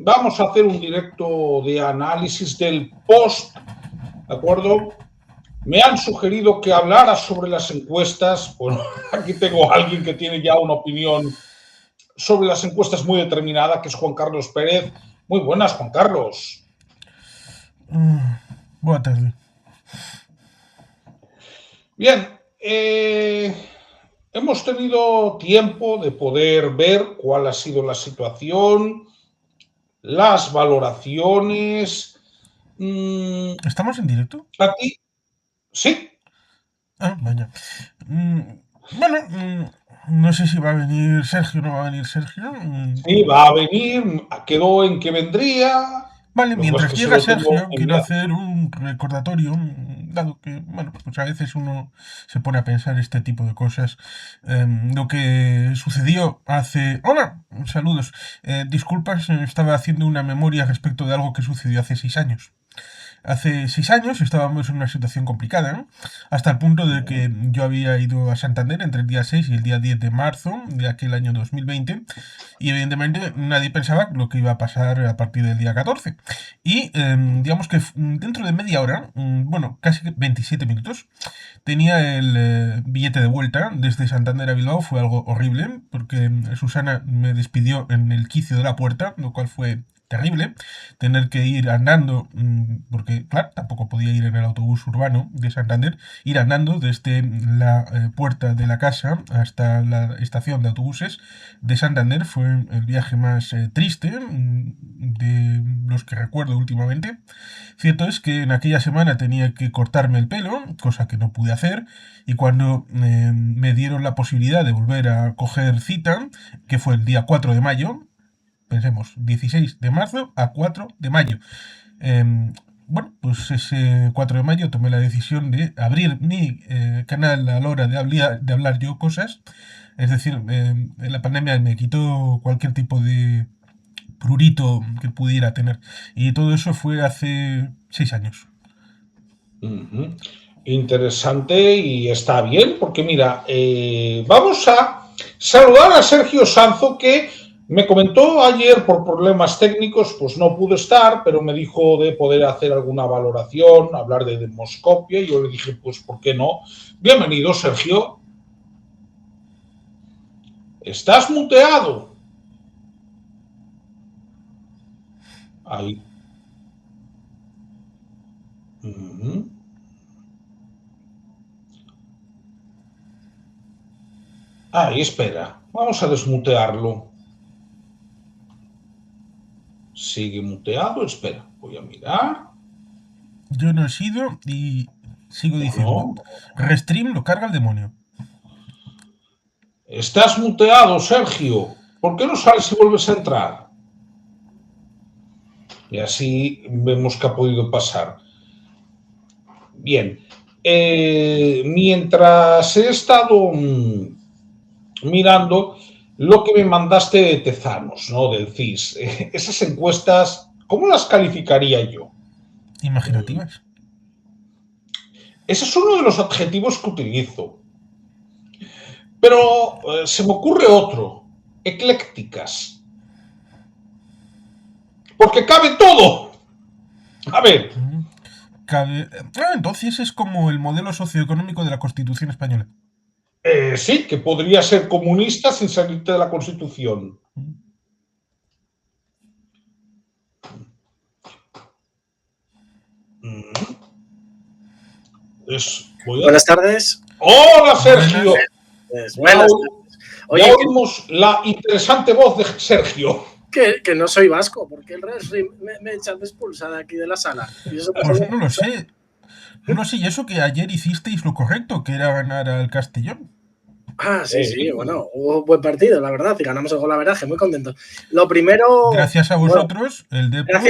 vamos a hacer un directo de análisis del post, ¿de acuerdo? Me han sugerido que hablara sobre las encuestas. Bueno, aquí tengo a alguien que tiene ya una opinión sobre las encuestas muy determinada, que es Juan Carlos Pérez. Muy buenas, Juan Carlos. Boa tarde. Bien, hemos tenido tiempo de poder ver cuál ha sido la situación, las valoraciones. ¿Estamos en directo? Aquí, sí. Ah, vaya. Bueno, no sé si va a venir Sergio o no va a venir Sergio. Sí, va a venir, quedó en que vendría. Vale, Lo que pasa es mientras que se llega lo tengo Sergio, quiero enviado. hacer un recordatorio, dado que, bueno, pues a veces uno se pone a pensar este tipo de cosas. Lo que sucedió hace... Hola, saludos. Disculpas, estaba haciendo una memoria respecto de algo que sucedió hace 6 años. Hace 6 años estábamos en una situación complicada, ¿no? Hasta el punto de que yo había ido a Santander entre el día 6 y el día 10 de marzo de aquel año 2020 y evidentemente nadie pensaba lo que iba a pasar a partir del día 14. Y digamos que dentro de media hora, bueno, casi 27 minutos, tenía el billete de vuelta desde Santander a Bilbao. Fue algo horrible porque Susana me despidió en el quicio de la puerta, lo cual fue terrible, tener que ir andando, porque claro, tampoco podía ir en el autobús urbano de Santander, ir andando desde la puerta de la casa hasta la estación de autobuses de Santander. Fue el viaje más triste de los que recuerdo últimamente. Cierto es que en aquella semana tenía que cortarme el pelo, cosa que no pude hacer, y cuando me dieron la posibilidad de volver a coger cita, que fue el día 4 de mayo, pensemos, 16 de marzo a 4 de mayo. Bueno, pues ese 4 de mayo tomé la decisión de abrir mi canal a la hora de hablar yo cosas. Es decir, la pandemia me quitó cualquier tipo de prurito que pudiera tener. Y todo eso fue hace 6 años. Interesante y está bien, porque mira, vamos a saludar a Sergio Sanzo, que me comentó ayer por problemas técnicos, pues no pudo estar, pero me dijo de poder hacer alguna valoración, hablar de demoscopia, y yo le dije, pues, ¿por qué no? Bienvenido, Sergio. ¿Estás muteado? Ahí. Ahí, espera. Vamos a desmutearlo. Sigue muteado, espera. Voy a mirar. Yo no he sido y sigo diciendo, No. Restream lo carga el demonio. Estás muteado, Sergio. ¿Por qué no sales y vuelves a entrar? Y así vemos qué ha podido pasar. Bien. Mientras he estado mirando lo que me mandaste de Tezanos, ¿no? Del CIS. Esas encuestas, ¿cómo las calificaría yo? Imaginativas. Ese es uno de los adjetivos que utilizo. Pero se me ocurre otro. Eclécticas. Porque cabe todo. A ver. Entonces es como el modelo socioeconómico de la Constitución española. Sí, que podría ser comunista sin salirte de la Constitución. Buenas tardes. ¡Hola, Sergio! Buenas tardes. Oye, ya oímos la interesante voz de Sergio. Que no soy vasco, porque el resto me echan expulsada aquí de la sala. Pues no lo sé. No sé, y eso que ayer hicisteis lo correcto, que era ganar al Castellón. Ah, sí, bueno, hubo un buen partido, la verdad, y ganamos el golaveraje, muy contento. Lo primero... Gracias a vosotros, bueno, el Depor...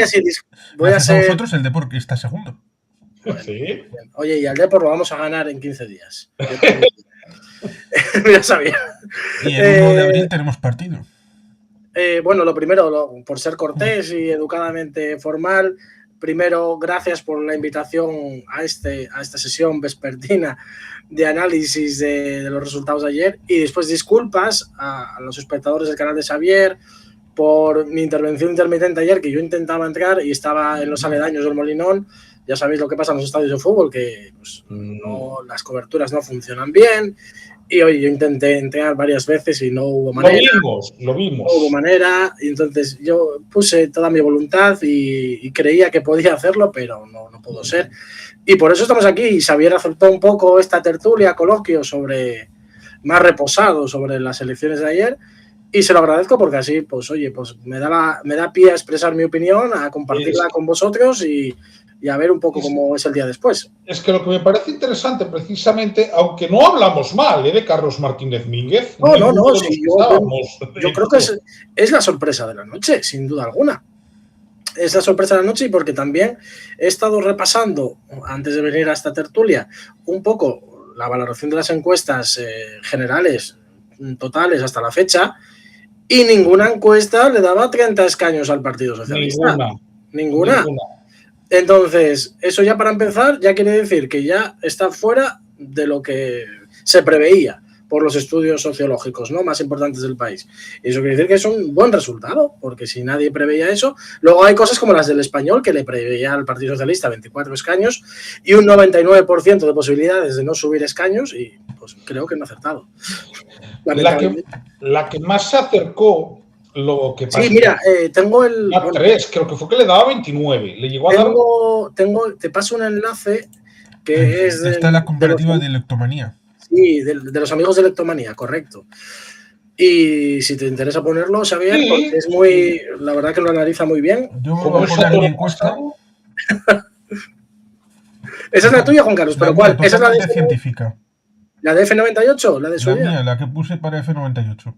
Gracias a vosotros, el Depor, que está segundo. Bueno, sí. Oye, y al Depor lo vamos a ganar en 15 días. Ya sabía. Y el 1 de abril tenemos partido. Bueno, lo primero, por ser cortés y educadamente formal, primero, gracias por la invitación a esta sesión vespertina de análisis de los resultados de ayer, y después disculpas a los espectadores del canal de Xavier por mi intervención intermitente ayer, que yo intentaba entrar y estaba en los aledaños del Molinón. Ya sabéis lo que pasa en los estadios de fútbol, que pues, las coberturas no funcionan bien. Y hoy yo intenté entrar varias veces y no hubo manera. Lo vimos. No hubo manera. Y entonces yo puse toda mi voluntad y creía que podía hacerlo, pero no pudo ser. Y por eso estamos aquí. Y Xavier aceptó un poco esta tertulia, coloquio más reposado sobre las elecciones de ayer. Y se lo agradezco porque así, pues oye, pues me da pie a expresar mi opinión, a compartirla con vosotros y a ver un poco cómo es el día después. Es que lo que me parece interesante, precisamente, aunque no hablamos mal de Carlos Martínez Mínguez. No, sí, yo creo que es la sorpresa de la noche, sin duda alguna. Es la sorpresa de la noche y porque también he estado repasando, antes de venir a esta tertulia, un poco la valoración de las encuestas generales, totales hasta la fecha, y ninguna encuesta le daba 30 escaños al Partido Socialista. Ninguna. Entonces, eso ya para empezar, ya quiere decir que ya está fuera de lo que se preveía por los estudios sociológicos, ¿no?, más importantes del país. Y eso quiere decir que es un buen resultado, porque si nadie preveía eso, luego hay cosas como las del Español, que le preveía al Partido Socialista 24 escaños y un 99% de posibilidades de no subir escaños, y pues creo que no ha acertado. La que más se acercó, lo que pasa. Sí, mira, tengo el. A 3, creo que fue que le daba 29. Le llegó a dar. Te paso un enlace que es. Está la comparativa de Electomanía. Sí, de los amigos de Electomanía, correcto. Y si te interesa ponerlo, Xavier, sí, porque es muy. La verdad que lo analiza muy bien. Yo voy a poner mi encuesta. Esa es la tuya, Juan Carlos, pero ¿cuál? Esa es la de científica. ¿La de F98? ¿La de su La mía, la que puse para F98.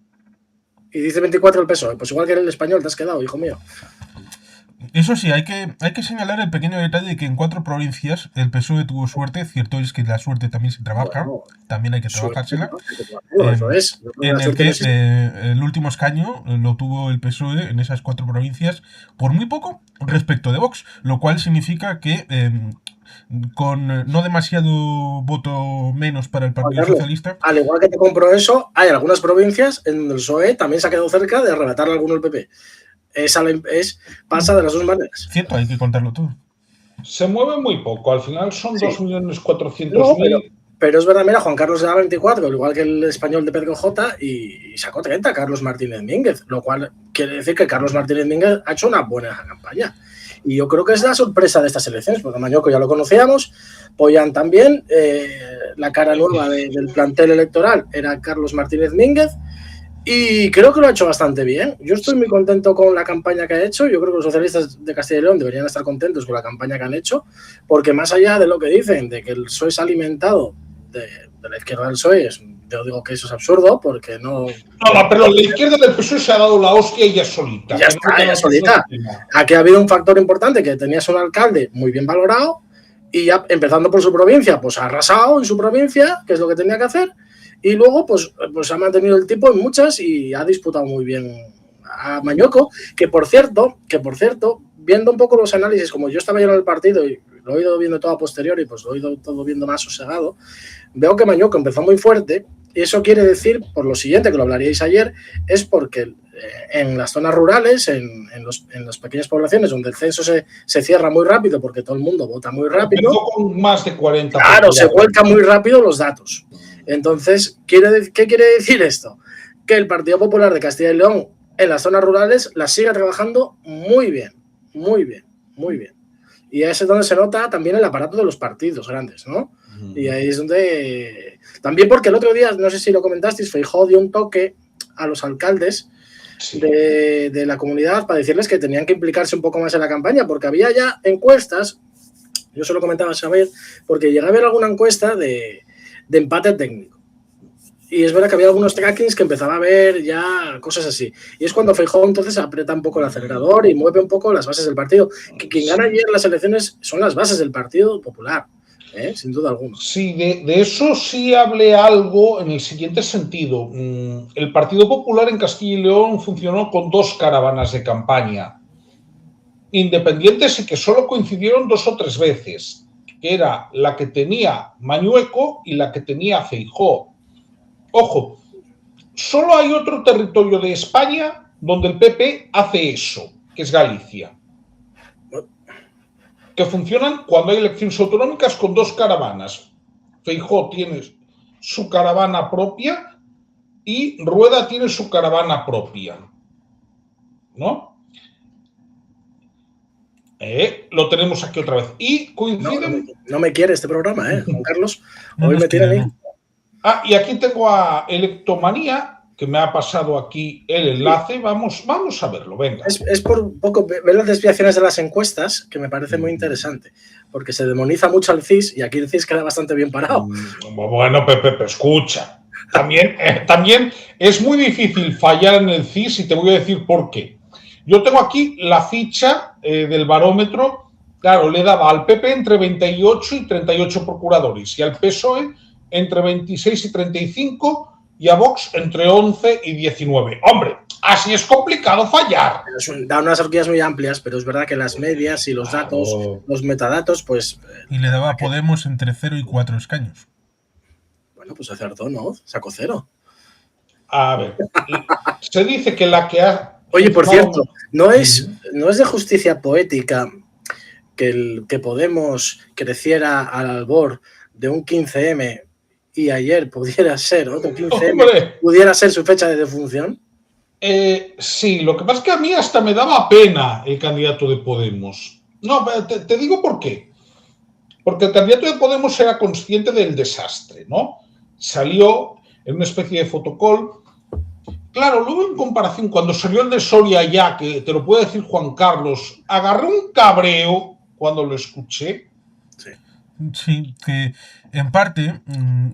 Y dice 24 el PSOE. Pues igual que en el Español te has quedado, hijo mío. Eso sí, hay que señalar el pequeño detalle de que en 4 provincias el PSOE tuvo suerte. Cierto es que la suerte también se trabaja, también hay que trabajársela. Eso es. En el que el último escaño lo tuvo el PSOE en esas 4 provincias por muy poco respecto de Vox, lo cual significa que con no demasiado voto menos para el Partido Socialista. Al igual que te compro eso, hay algunas provincias en donde el PSOE también se ha quedado cerca de arrebatarle alguno al PP. Pasa de las dos maneras. Cierto, hay que contarlo todo. Se mueve muy poco, al final son 2.400.000. Pero es verdad, mira, Juan Carlos le da 24, al igual que el Español de Pedro J, y sacó 30 Carlos Martínez Mínguez, lo cual quiere decir que Carlos Martínez Mínguez ha hecho una buena campaña. Y yo creo que es la sorpresa de estas elecciones, porque Mañoco ya lo conocíamos, Pollán también, la cara nueva del plantel electoral era Carlos Martínez Mínguez, y creo que lo ha hecho bastante bien. Yo estoy muy contento con la campaña que ha hecho. Yo creo que los socialistas de Castilla y León deberían estar contentos con la campaña que han hecho, porque más allá de lo que dicen, de que el PSOE se ha alimentado de la izquierda del PSOE, yo digo que eso es absurdo, porque no... No, pero la izquierda del PSOE se ha dado la hostia y ya solita. Ya está, ya solita. Aquí ha habido un factor importante, que tenías un alcalde muy bien valorado, y ya empezando por su provincia, pues ha arrasado en su provincia, que es lo que tenía que hacer, y luego pues ha mantenido el tipo en muchas y ha disputado muy bien a Mañoco, que por cierto, viendo un poco los análisis, como yo estaba ya en el partido y lo he ido viendo todo a posteriori, pues lo he ido todo viendo más sosegado, veo que Mañoco empezó muy fuerte, y eso quiere decir, por lo siguiente, que lo hablaríais ayer, es porque en las zonas rurales, en las pequeñas poblaciones donde el censo se cierra muy rápido, porque todo el mundo vota muy rápido, con más de 40. Claro, se vuelcan muy rápido los datos. Entonces, ¿qué quiere decir esto? Que el Partido Popular de Castilla y León en las zonas rurales las sigue trabajando muy bien, muy bien, muy bien. Y ahí es donde se nota también el aparato de los partidos grandes, ¿no? Y ahí es donde... También porque el otro día, no sé si lo comentasteis, Feijóo dio un toque a los alcaldes de la comunidad para decirles que tenían que implicarse un poco más en la campaña, porque había ya encuestas, yo se lo comentaba a Xavier, porque llegué a ver alguna encuesta de empate técnico. Y es verdad que había algunos trackings que empezaba a ver ya cosas así. Y es cuando Feijóo entonces aprieta un poco el acelerador y mueve un poco las bases del partido. Que quien gana ayer las elecciones son las bases del Partido Popular, sin duda alguna. Sí, de eso sí hablé algo en el siguiente sentido. El Partido Popular en Castilla y León funcionó con 2 caravanas de campaña independientes y que solo coincidieron 2 o 3 veces, que era la que tenía Mañueco y la que tenía Feijóo. Ojo, solo hay otro territorio de España donde el PP hace eso, que es Galicia. Que funcionan cuando hay elecciones autonómicas con 2 caravanas. Feijóo tiene su caravana propia y Rueda tiene su caravana propia, ¿no? Lo tenemos aquí otra vez. Y coinciden... No me quiere este programa, Juan Carlos. No Hoy nos me tiene a quiere, mí. Ah, y aquí tengo a Electomanía, que me ha pasado aquí el enlace. Vamos a verlo, venga. Es por un poco ver las desviaciones de las encuestas, que me parece muy interesante, porque se demoniza mucho al CIS y aquí el CIS queda bastante bien parado. Bueno, Pepe, escucha. También es muy difícil fallar en el CIS y te voy a decir por qué. Yo tengo aquí la ficha del barómetro. Claro, le daba al PP entre 28 y 38 procuradores y al PSOE entre 26 y 35 y a Vox entre 11 y 19. Hombre, así es complicado fallar. Da unas horquillas muy amplias, pero es verdad que las medias y los datos, los metadatos, pues... Y le daba a Podemos entre 0 y 4 escaños. Bueno, pues acertó, ¿no? Sacó 0. A ver, se dice que la que ha... Oye, por cierto, no es de justicia poética que Podemos creciera al albor de un 15M y ayer pudiera ser otro 15M, ¡Hombre! ¿Pudiera ser su fecha de defunción? Sí, lo que pasa es que a mí hasta me daba pena el candidato de Podemos. No, te digo por qué. Porque el candidato de Podemos era consciente del desastre, ¿no? Salió en una especie de fotocall. Claro, luego en comparación, cuando salió el de Soria ya, que te lo puede decir Juan Carlos, agarré un cabreo cuando lo escuché. Sí, que en parte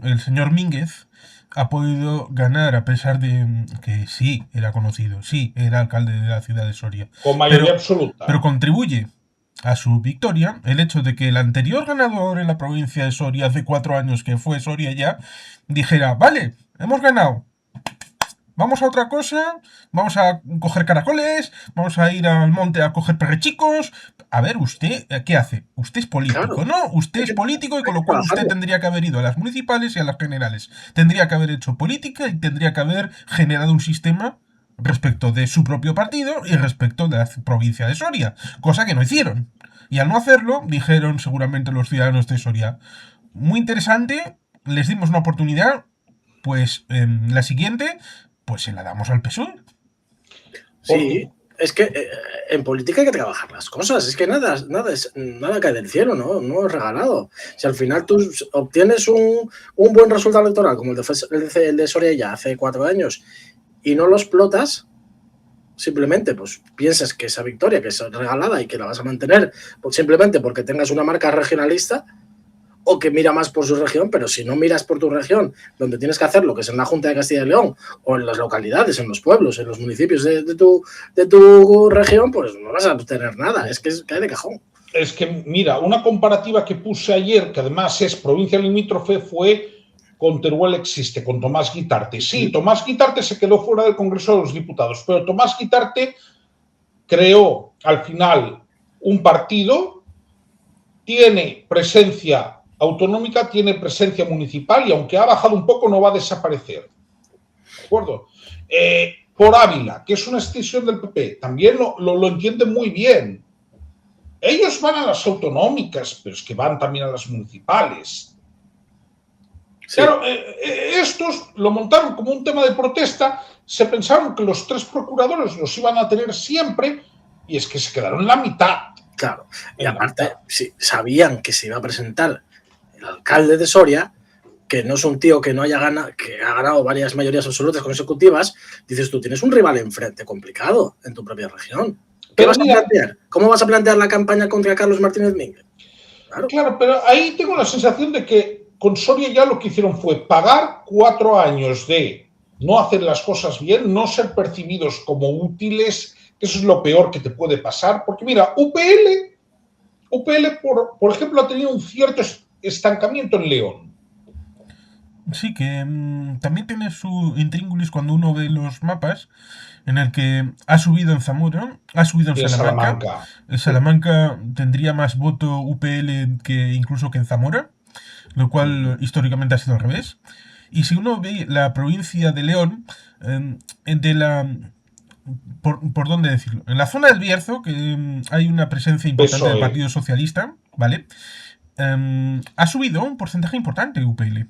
el señor Mínguez ha podido ganar a pesar de que sí era conocido, sí era alcalde de la ciudad de Soria. Con mayoría absoluta. Pero contribuye a su victoria el hecho de que el anterior ganador en la provincia de Soria hace 4 años, que fue Soria ya, dijera, vale, hemos ganado. Vamos a otra cosa, vamos a coger caracoles, vamos a ir al monte a coger perrechicos. A ver, ¿usted qué hace? Usted es político, claro, ¿no? Usted es político y con lo cual usted tendría que haber ido a las municipales y a las generales. Tendría que haber hecho política y tendría que haber generado un sistema respecto de su propio partido y respecto de la provincia de Soria, cosa que no hicieron. Y al no hacerlo, dijeron seguramente los ciudadanos de Soria, muy interesante, les dimos una oportunidad, pues la siguiente... pues se la damos al PSOE. Sí, es que en política hay que trabajar las cosas. Es que nada cae del cielo, no es regalado. Si al final tú obtienes un buen resultado electoral, como el de Soria ya hace 4 años, y no lo explotas, simplemente pues piensas que esa victoria, que es regalada y que la vas a mantener, pues, simplemente porque tengas una marca regionalista, o que mira más por su región, pero si no miras por tu región, donde tienes que hacerlo, que es en la Junta de Castilla y León, o en las localidades, en los pueblos, en los municipios de tu región, pues no vas a obtener nada, es que cae de cajón. Es que, mira, una comparativa que puse ayer, que además es provincia limítrofe, fue con Teruel existe, con Tomás Guitarte. Sí, Tomás Guitarte se quedó fuera del Congreso de los Diputados, pero Tomás Guitarte creó, al final, un partido, tiene presencia autonómica, tiene presencia municipal y aunque ha bajado un poco no va a desaparecer. ¿De acuerdo? Por Ávila, que es una escisión del PP, también lo entienden muy bien. Ellos van a las autonómicas, pero es que van también a las municipales. Sí. Claro, estos lo montaron como un tema de protesta, se pensaron que los 3 procuradores los iban a tener siempre y es que se quedaron en la mitad. Claro, y aparte, sí, sabían que se iba a presentar el alcalde de Soria, que no es un tío que no haya ganado, que ha ganado varias mayorías absolutas consecutivas, dices tú, tienes un rival enfrente complicado en tu propia región. ¿Qué vas a plantear? ¿Cómo vas a plantear la campaña contra Carlos Martínez Mínguez? Claro, pero ahí tengo la sensación de que con Soria ya lo que hicieron fue pagar 4 años de no hacer las cosas bien, no ser percibidos como útiles, que eso es lo peor que te puede pasar, porque mira, UPL por ejemplo, ha tenido un cierto estancamiento en León. Sí, que también tiene su intríngulis cuando uno ve los mapas, en el que ha subido en Zamora, ha subido en Salamanca. En Salamanca tendría más voto UPL que incluso que en Zamora, lo cual históricamente ha sido al revés. Y si uno ve la provincia de León, de la por dónde decirlo. En la zona del Bierzo, que hay una presencia importante del PSOE. Partido Socialista, ¿vale? Ha subido un porcentaje importante UPL.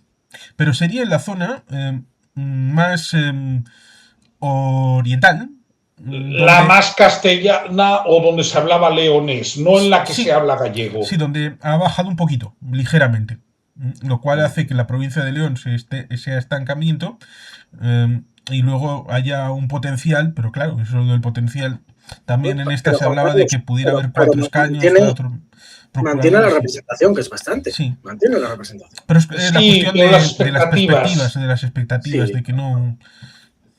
Pero sería en la zona más oriental. La más castellana o donde se hablaba leonés, no en la que Sí, se habla gallego. sí, donde ha bajado un poquito, ligeramente. Lo cual hace que la provincia de León sea estancamiento y luego haya un potencial, pero claro, eso del potencial. También en esta Pero, se Juan hablaba de Carlos, que pudiera haber pero 4 escaños, 4 mantiene la procuradores. representación, que es bastante. Sí. Mantiene la representación. Pero es la Sí, cuestión pero de las las expectativas. expectativas, Sí. de que no.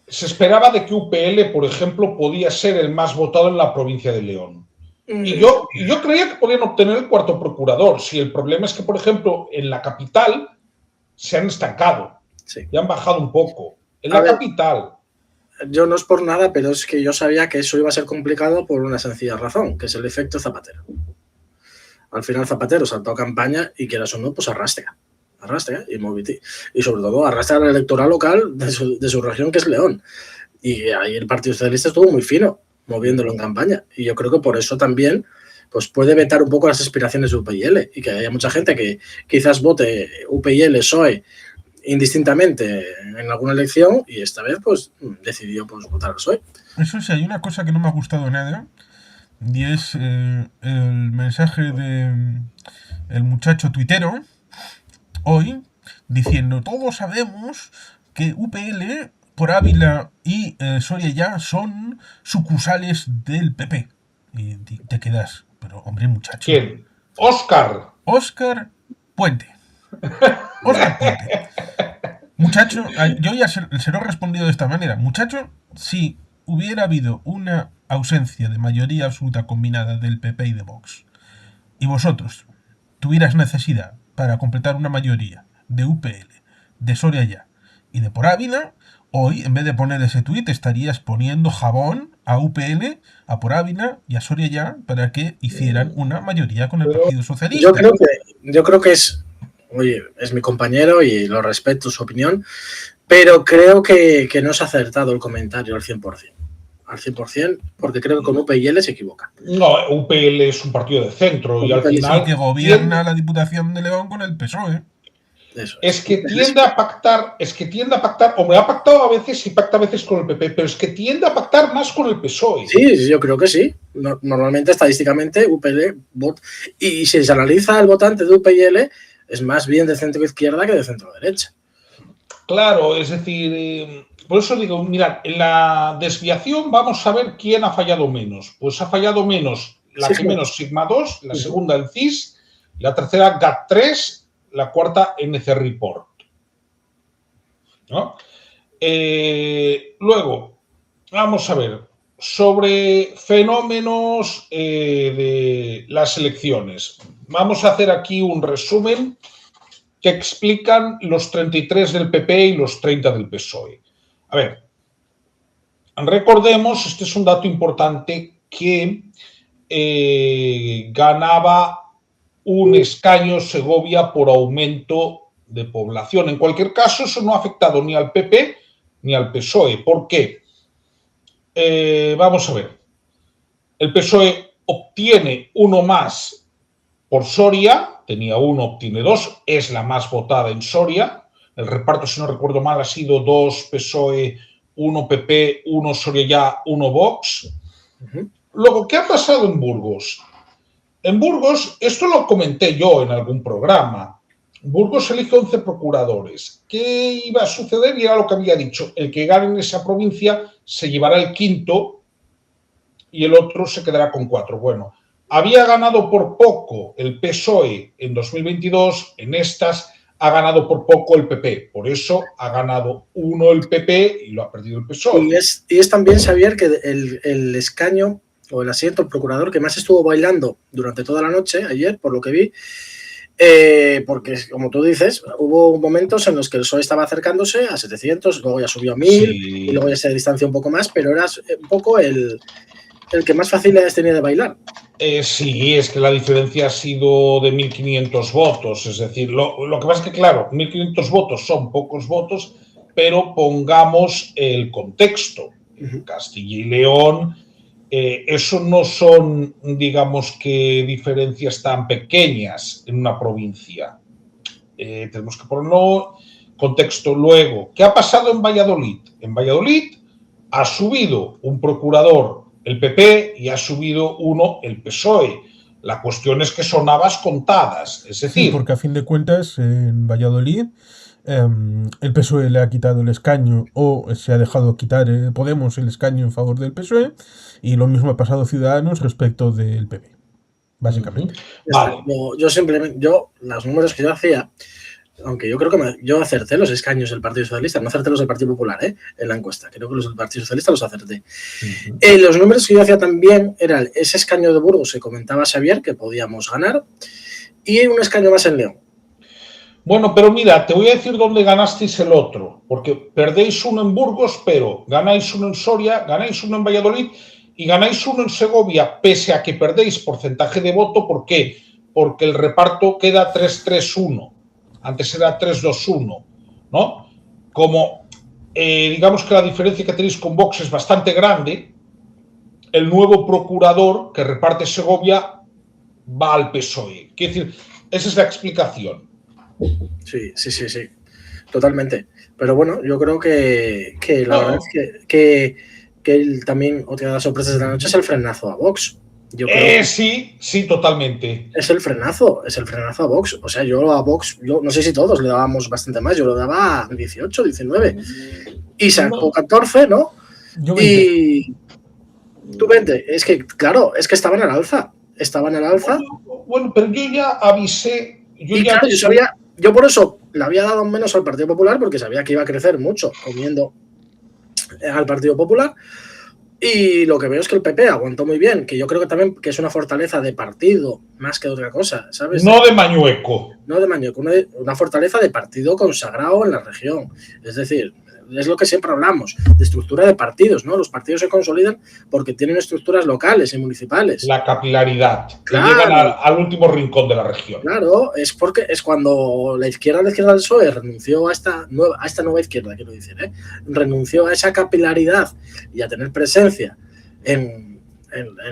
Se esperaba de que UPL, por ejemplo, podía ser el más votado en la provincia de León. Y yo creía que podían obtener el cuarto procurador. Si el problema es que, por ejemplo, en la capital se han estancado. Sí. Y han bajado un poco. En A la ver, capital. Yo no es por nada, pero es que yo sabía que eso iba a ser complicado por una sencilla razón, que es el efecto Zapatero. Al final Zapatero saltó a campaña y quieras o no, pues arrastra y sobre todo arrastra al electoral local de su región, que es León. Y ahí el Partido Socialista estuvo muy fino moviéndolo en campaña. Y yo creo que por eso también pues puede vetar un poco las aspiraciones de UPyL y que haya mucha gente que quizás vote UPyL, PSOE indistintamente en alguna elección y esta vez pues decidió pues votar al PSOE. Eso sí, hay una cosa que no me ha gustado nada y es el mensaje de el muchacho tuitero hoy diciendo: todos sabemos que UPL por Ávila y Soria ya son sucursales del PP. Y te quedas, pero hombre, muchacho. ¿Quién? Óscar Puente. Óscar Puente. Muchacho, yo ya se lo he respondido de esta manera. Muchacho, si hubiera habido una ausencia de mayoría absoluta combinada del PP y de Vox, y vosotros tuvieras necesidad para completar una mayoría de UPL, de Soria ya y de por Ávila, hoy en vez de poner ese tuit estarías poniendo jabón a UPL, a por Ávila y a Soria ya para que hicieran una mayoría con el Partido Socialista. Yo creo que es, oye, es mi compañero y lo respeto su opinión, pero creo que no se ha acertado el comentario al 100%. Al 100%, porque creo que con UPyL se equivoca. No, UPL es un partido de centro y al final... Sí, que gobierna la Diputación de León con el PSOE. Es que tiende a pactar, hombre, ha pactado a veces y pacta a veces con el PP, pero es que tiende a pactar más con el PSOE. Sí, yo creo que sí. Normalmente, estadísticamente, UPyL vota. Y si se analiza el votante de UPyL, es más bien de centro-izquierda que de centro-derecha. Claro, es decir, por eso digo, mirad, en la desviación vamos a ver quién ha fallado menos. Pues ha fallado menos la que menos Sigma 2, la segunda el CIS, la tercera GAT3, la cuarta NC Report. ¿No? Luego, vamos a ver, sobre fenómenos de las elecciones. Vamos a hacer aquí un resumen que explican los 33 del PP y los 30 del PSOE. A ver, recordemos, este es un dato importante, que ganaba un escaño Segovia por aumento de población. En cualquier caso, eso no ha afectado ni al PP ni al PSOE. ¿Por qué? Vamos a ver. El PSOE obtiene uno más por Soria, tenía uno, obtiene dos, es la más votada en Soria. El reparto, si no recuerdo mal, ha sido 2 PSOE, 1 PP, 1 Soria ya, 1 Vox. Luego, ¿qué ha pasado en Burgos? En Burgos, esto lo comenté yo en algún programa, Burgos elige 11 procuradores. ¿Qué iba a suceder? Y era lo que había dicho. El que gane en esa provincia se llevará el quinto y el otro se quedará con 4. Bueno, había ganado por poco el PSOE en 2022, en estas ha ganado por poco el PP. Por eso ha ganado uno el PP y lo ha perdido el PSOE. Y es también, Xavier, que el escaño o el asiento, el procurador que más estuvo bailando durante toda la noche, ayer, por lo que vi, porque, como tú dices, hubo momentos en los que el PSOE estaba acercándose a 700, luego ya subió a 1000 sí. Y luego ya se distanció un poco más, pero era un poco el que más facilidades tenía de bailar. Sí, es que la diferencia ha sido de 1.500 votos, es decir, lo que pasa es que, claro, 1.500 votos son pocos votos, pero pongamos el contexto. Castilla y León, eso no son, digamos que, diferencias tan pequeñas en una provincia. Tenemos que ponerlo en contexto. Luego, ¿qué ha pasado en Valladolid? En Valladolid ha subido un procurador el PP y ha subido uno el PSOE. La cuestión es que son habas contadas, es decir... Sí, porque a fin de cuentas, en Valladolid, el PSOE le ha quitado el escaño o se ha dejado quitar Podemos el escaño en favor del PSOE, y lo mismo ha pasado Ciudadanos respecto del PP, básicamente. Vale. Yo simplemente, los números que yo hacía, aunque yo creo que yo acerté los escaños del Partido Socialista, no acerté los del Partido Popular, en la encuesta, creo que los del Partido Socialista los acerté. Los números que yo hacía también eran ese escaño de Burgos que comentaba Xavier, que podíamos ganar, y un escaño más en León. Bueno, pero mira, te voy a decir dónde ganasteis el otro, porque perdéis uno en Burgos, pero ganáis uno en Soria, ganáis uno en Valladolid y ganáis uno en Segovia, pese a que perdéis porcentaje de voto. ¿Por qué? Porque el reparto queda 3-3-1. Antes era 3-2-1, ¿no? Como digamos que la diferencia que tenéis con Vox es bastante grande, el nuevo procurador que reparte Segovia va al PSOE. Quiero decir, esa es la explicación. Sí, totalmente. Pero bueno, yo creo que la verdad es que él también, otra de las sorpresas de la noche es el frenazo a Vox. Yo creo sí, totalmente. Es el frenazo a Vox. O sea, yo a Vox, yo no sé si todos le dábamos bastante más, yo lo daba 18, 19. Y sacó 14, ¿no? Yo 20. Y tú 20. Es que, claro, es que estaban al alza. Bueno, pero yo ya avisé. Claro, yo por eso le había dado menos al Partido Popular, porque sabía que iba a crecer mucho comiendo al Partido Popular. Y lo que veo es que el PP aguantó muy bien, que yo creo que también que es una fortaleza de partido más que de otra cosa, ¿sabes? No de Mañueco. No de Mañueco, una fortaleza de partido consagrado en la región. Es decir, es lo que siempre hablamos, de estructura de partidos, ¿no? Los partidos se consolidan porque tienen estructuras locales y municipales. La capilaridad, claro, que llegan al último rincón de la región. Claro, es porque es cuando la izquierda del PSOE renunció a esta nueva izquierda, quiero decir, renunció a esa capilaridad y a tener presencia en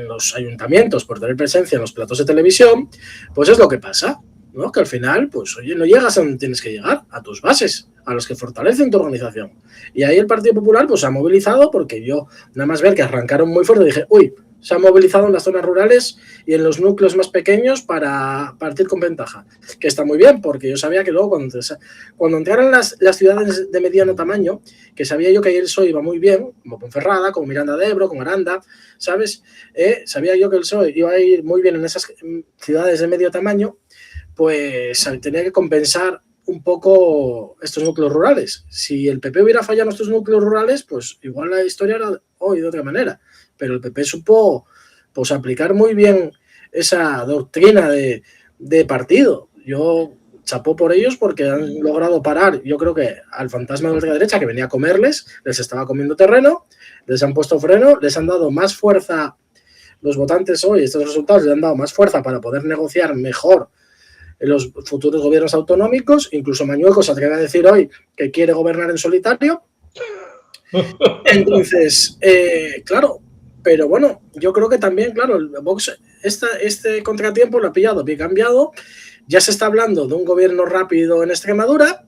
los ayuntamientos, por tener presencia en los platos de televisión, pues es lo que pasa, ¿no? Que al final, pues oye, no llegas a donde tienes que llegar, a tus bases, a los que fortalecen tu organización. Y ahí el Partido Popular pues se ha movilizado, porque yo nada más ver que arrancaron muy fuerte dije, uy, se ha movilizado en las zonas rurales y en los núcleos más pequeños para partir con ventaja, que está muy bien, porque yo sabía que luego cuando entraran las ciudades de mediano tamaño, que sabía yo que ahí el PSOE iba muy bien, como Ponferrada, como Miranda de Ebro, como Aranda, ¿sabes? Sabía yo que el PSOE iba a ir muy bien en esas ciudades de medio tamaño, pues tenía que compensar un poco estos núcleos rurales. Si el PP hubiera fallado en estos núcleos rurales, pues igual la historia era hoy de otra manera. Pero el PP supo pues aplicar muy bien esa doctrina de partido. Yo chapó por ellos porque han logrado parar, yo creo que al fantasma de la ultraderecha que venía a comerles, les estaba comiendo terreno, les han puesto freno, les han dado más fuerza, los votantes hoy, estos resultados les han dado más fuerza para poder negociar mejor en los futuros gobiernos autonómicos. Incluso Mañueco se atreve a decir hoy que quiere gobernar en solitario. Entonces, claro, pero bueno, yo creo que también, claro, el Vox, este contratiempo lo ha pillado bien cambiado. Ya se está hablando de un gobierno rápido en Extremadura,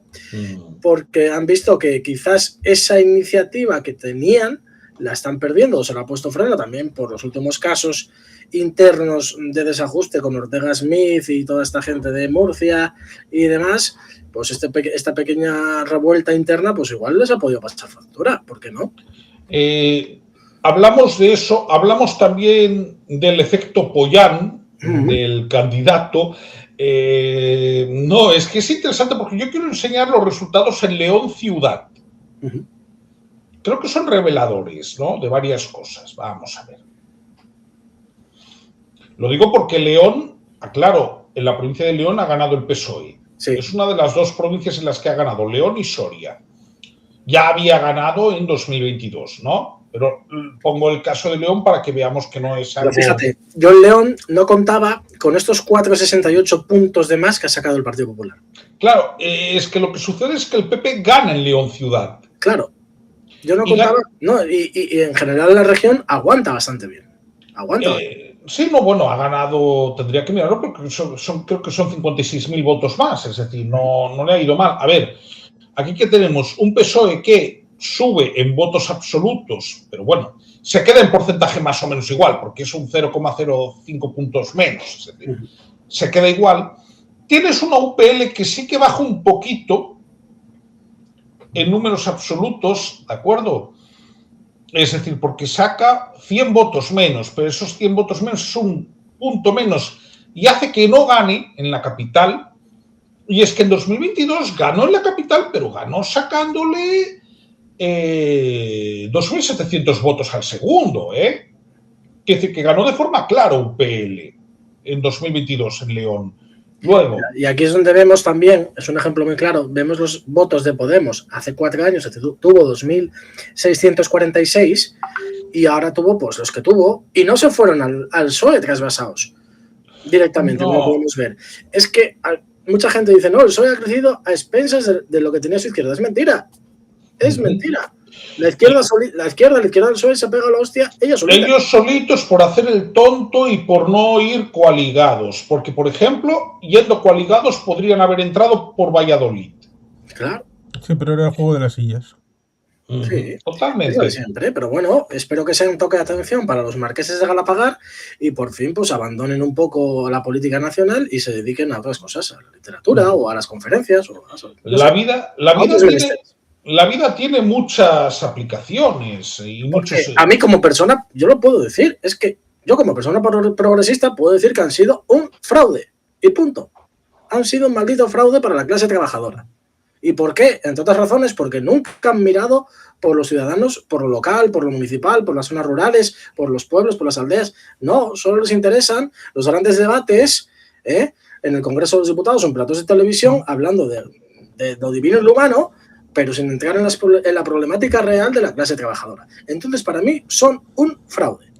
porque han visto que quizás esa iniciativa que tenían la están perdiendo, o se la ha puesto freno también por los últimos casos internos de desajuste con Ortega Smith y toda esta gente de Murcia y demás. Pues esta pequeña revuelta interna, pues igual les ha podido pasar factura, ¿por qué no? Hablamos de eso, hablamos también del efecto Pollán, del candidato. No, es que es interesante porque yo quiero enseñar los resultados en León ciudad. Creo que son reveladores, ¿no? De varias cosas. Vamos a ver. Lo digo porque León, aclaro, en la provincia de León ha ganado el PSOE. Sí. Es una de las dos provincias en las que ha ganado, León y Soria. Ya había ganado en 2022, ¿no? Pero pongo el caso de León para que veamos que no es algo... Pero fíjate, yo en León no contaba con estos 468 puntos de más que ha sacado el Partido Popular. Claro, es que lo que sucede es que el PP gana en León ciudad. Claro. Yo no contaba, no, y en general la región aguanta bastante bien. Aguanta. Sí, no, bueno, ha ganado, tendría que mirarlo, porque creo que son 56.000 votos más, es decir, no le ha ido mal. A ver, aquí que tenemos un PSOE que sube en votos absolutos, pero bueno, se queda en porcentaje más o menos igual, porque es un 0,05 puntos menos, es decir, se queda igual. Tienes una UPL que sí que baja un poquito en números absolutos, ¿de acuerdo? Es decir, porque saca 100 votos menos, pero esos 100 votos menos es un punto menos y hace que no gane en la capital. Y es que en 2022 ganó en la capital, pero ganó sacándole 2.700 votos al segundo. Quiere decir que ganó de forma clara UPL en 2022 en León. Luego. Y aquí es donde vemos también, es un ejemplo muy claro, vemos los votos de Podemos. Hace 4 años tuvo 2.646 y ahora tuvo pues los que tuvo y no se fueron al PSOE trasvasados directamente, no lo podemos ver. Es que mucha gente dice, no, el PSOE ha crecido a expensas de lo que tenía su izquierda. Es mentira. Es mentira. La izquierda del PSOE se pega a la hostia ellos solitos por hacer el tonto y por no ir coaligados. Porque, por ejemplo, yendo coaligados podrían haber entrado por Valladolid. Claro. Sí, pero era el juego de las sillas. Sí, totalmente. Siempre, pero bueno, espero que sea un toque de atención para los marqueses de Galapagar y por fin pues abandonen un poco la política nacional y se dediquen a otras cosas, a la literatura o a las conferencias. La vida tiene muchas aplicaciones y muchos. A mí como persona, yo lo puedo decir, es que yo como persona progresista puedo decir que han sido un fraude y punto. Han sido un maldito fraude para la clase trabajadora. ¿Y por qué? Entre otras razones, porque nunca han mirado por los ciudadanos, por lo local, por lo municipal, por las zonas rurales, por los pueblos, por las aldeas. No, solo les interesan los grandes debates en el Congreso de los Diputados o en platos de televisión hablando de lo divino y lo humano, pero sin entrar en la problemática real de la clase trabajadora. Entonces, para mí, son un fraude.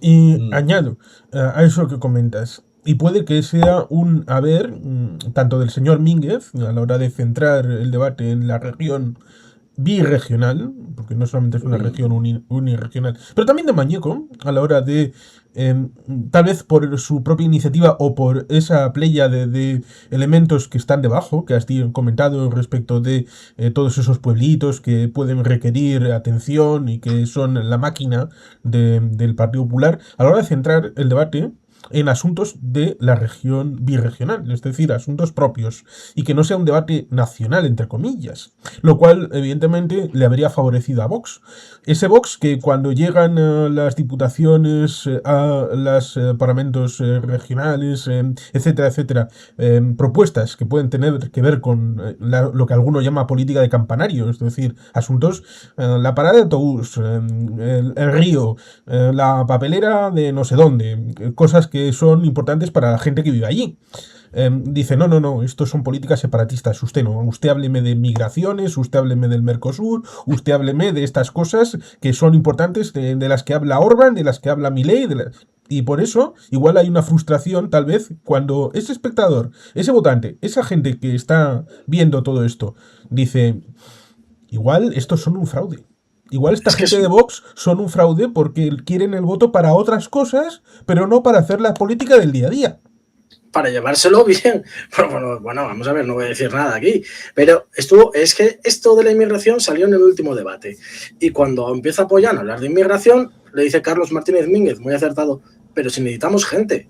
Y añado a eso que comentas. Y puede que sea un haber, tanto del señor Mínguez, a la hora de centrar el debate en la región birregional, porque no solamente es una región uniregional, pero también de Mañeco, a la hora de, tal vez por su propia iniciativa o por esa playa de elementos que están debajo, que has comentado respecto de todos esos pueblitos que pueden requerir atención y que son la máquina del Partido Popular, a la hora de centrar el debate en asuntos de la región birregional, es decir, asuntos propios, y que no sea un debate nacional, entre comillas, lo cual evidentemente le habría favorecido a Vox. Ese Vox que cuando llegan a las diputaciones, a los parlamentos regionales, etcétera, etcétera, propuestas que pueden tener que ver con lo que alguno llama política de campanario, es decir, asuntos, la parada de autobús, el río, la papelera de no sé dónde, cosas que son importantes para la gente que vive allí. Dice, no, esto son políticas separatistas, usted no, usted hábleme de migraciones, usted hábleme del Mercosur, usted hábleme de estas cosas que son importantes, de las que habla Orbán, de las que habla Milei, y por eso igual hay una frustración tal vez cuando ese espectador, ese votante, esa gente que está viendo todo esto, dice, igual estos son un fraude. Igual esta gente de Vox son un fraude porque quieren el voto para otras cosas, pero no para hacer la política del día a día. Para llevárselo bien. Bueno, vamos a ver, no voy a decir nada aquí. Pero es que esto de la inmigración salió en el último debate. Y cuando empieza Pollán a hablar de inmigración, le dice Carlos Martínez Mínguez, muy acertado, pero si necesitamos gente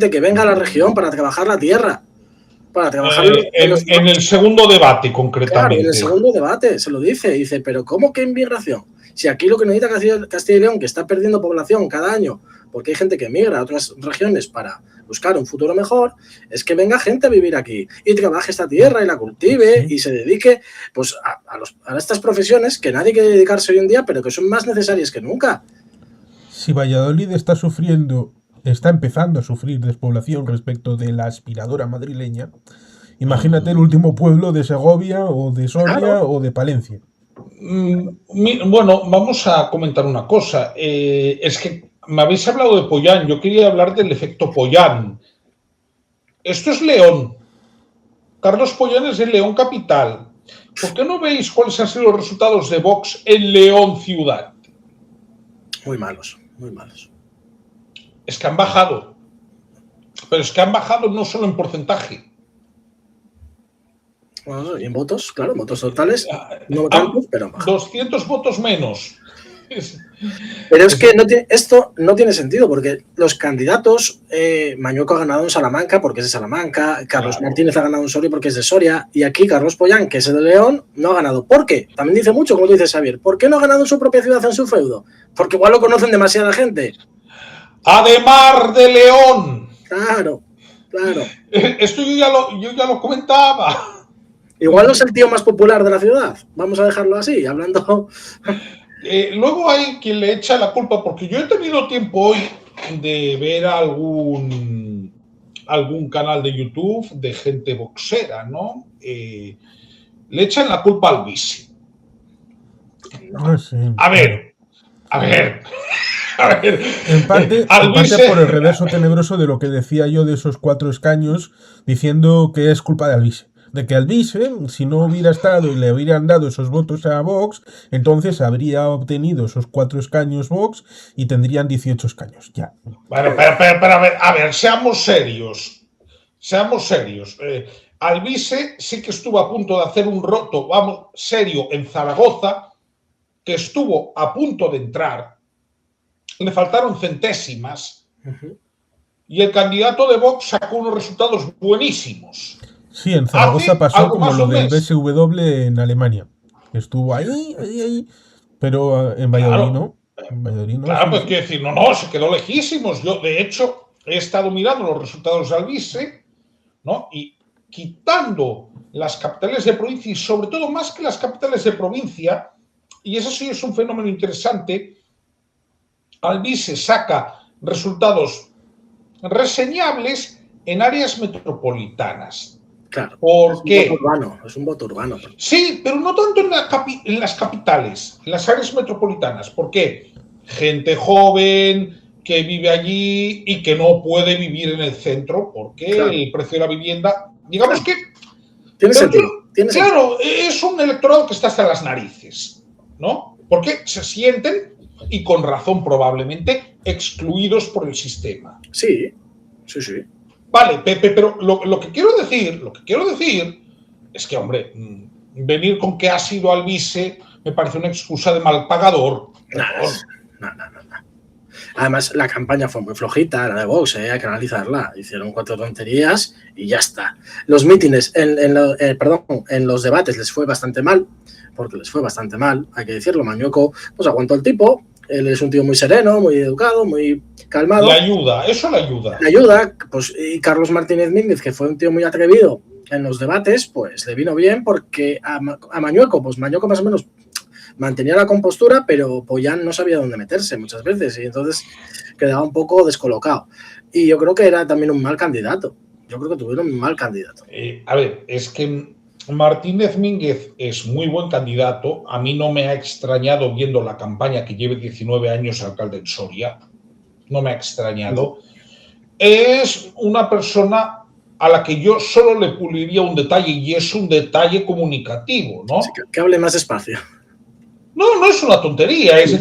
que venga a la región para trabajar la tierra. Para trabajar en el segundo debate, concretamente. Claro, en el segundo debate se lo dice, pero ¿cómo que inmigración? Si aquí lo que necesita Castilla y León, que está perdiendo población cada año, porque hay gente que emigra a otras regiones para buscar un futuro mejor, es que venga gente a vivir aquí y trabaje esta tierra y la cultive y se dedique pues a estas profesiones que nadie quiere dedicarse hoy en día, pero que son más necesarias que nunca. Si Valladolid está empezando a sufrir despoblación respecto de la aspiradora madrileña, imagínate el último pueblo de Segovia o de Soria o de Palencia. Bueno, vamos a comentar una cosa. Es que me habéis hablado de Pollán, yo quería hablar del efecto Pollán. Esto es León. Carlos Pollán es de León capital. ¿Por qué no veis cuáles han sido los resultados de Vox en León ciudad? Muy malos, muy malos. Es que han bajado. Pero es que han bajado no solo en porcentaje. Bueno, y en votos, claro, votos totales, no tantos, pero han bajado. 200 votos menos. Pero es que esto no tiene sentido, porque los candidatos, Mañueco ha ganado en Salamanca porque es de Salamanca, Carlos Martínez ha ganado en Soria porque es de Soria, y aquí Carlos Pollán, que es de León, no ha ganado. ¿Por qué? También dice mucho, como dice Xavier. ¿Por qué no ha ganado en su propia ciudad, en su feudo? Porque igual lo conocen demasiada gente. Ademar de León. Claro. Esto yo ya lo comentaba. Igual no es el tío más popular de la ciudad. Vamos a dejarlo así, hablando... Luego hay quien le echa la culpa, porque yo he tenido tiempo hoy de ver algún canal de YouTube de gente boxera, ¿no? Le echan la culpa al Visi. No sé. A ver. En parte por el reverso tenebroso de lo que decía yo de esos 4 escaños, diciendo que es culpa de Alvise. De que Alvise, si no hubiera estado y le hubieran dado esos votos a Vox, entonces habría obtenido esos 4 escaños Vox y tendrían 18 escaños, ya. Bueno, pero a ver, seamos serios. Alvise sí que estuvo a punto de hacer un roto, serio en Zaragoza, que estuvo a punto de entrar, le faltaron centésimas, y el candidato de Vox sacó unos resultados buenísimos. Sí, en Zaragoza pasó como lo del BSW en Alemania. Estuvo ahí, pero en Valladolid no. Claro, pues quiero decir, no, se quedó lejísimos. Yo, de hecho, he estado mirando los resultados de Alvise, ¿no? Y quitando las capitales de provincia, y sobre todo más que las capitales de provincia, y eso sí es un fenómeno interesante, Alvise saca resultados reseñables en áreas metropolitanas. Claro, ¿Por qué? Es un voto urbano. Sí, pero no tanto en las capitales, en las áreas metropolitanas. ¿Por qué? Gente joven que vive allí y que no puede vivir en el centro porque el precio de la vivienda, digamos que... Tiene sentido. Es un electorado que está hasta las narices, ¿no? Porque se sienten, y con razón probablemente, excluidos por el sistema. Sí. Vale, Pepe, pero lo que quiero decir es que, hombre, venir con que ha sido Alvise me parece una excusa de mal pagador. No. Además, la campaña fue muy flojita, la de Vox, hay que analizarla. Hicieron 4 tonterías y ya está. Los mítines, en los debates les fue bastante mal, hay que decirlo. Mañueco pues aguantó el tipo. Él es un tío muy sereno, muy educado, muy calmado. Le ayuda. Le ayuda, pues, y Carlos Martínez Mínguez, que fue un tío muy atrevido en los debates, pues le vino bien porque a Mañueco, pues Mañueco más o menos mantenía la compostura, pero Pollán no sabía dónde meterse muchas veces y entonces quedaba un poco descolocado. Y yo creo que era también un mal candidato. Yo creo que tuvieron un mal candidato. A ver, es que Martínez Mínguez es muy buen candidato. A mí no me ha extrañado viendo la campaña que lleve 19 años alcalde en Soria. No me ha extrañado. Es una persona a la que yo solo le puliría un detalle, y es un detalle comunicativo, ¿no? Sí, que hable más despacio. No es una tontería. Es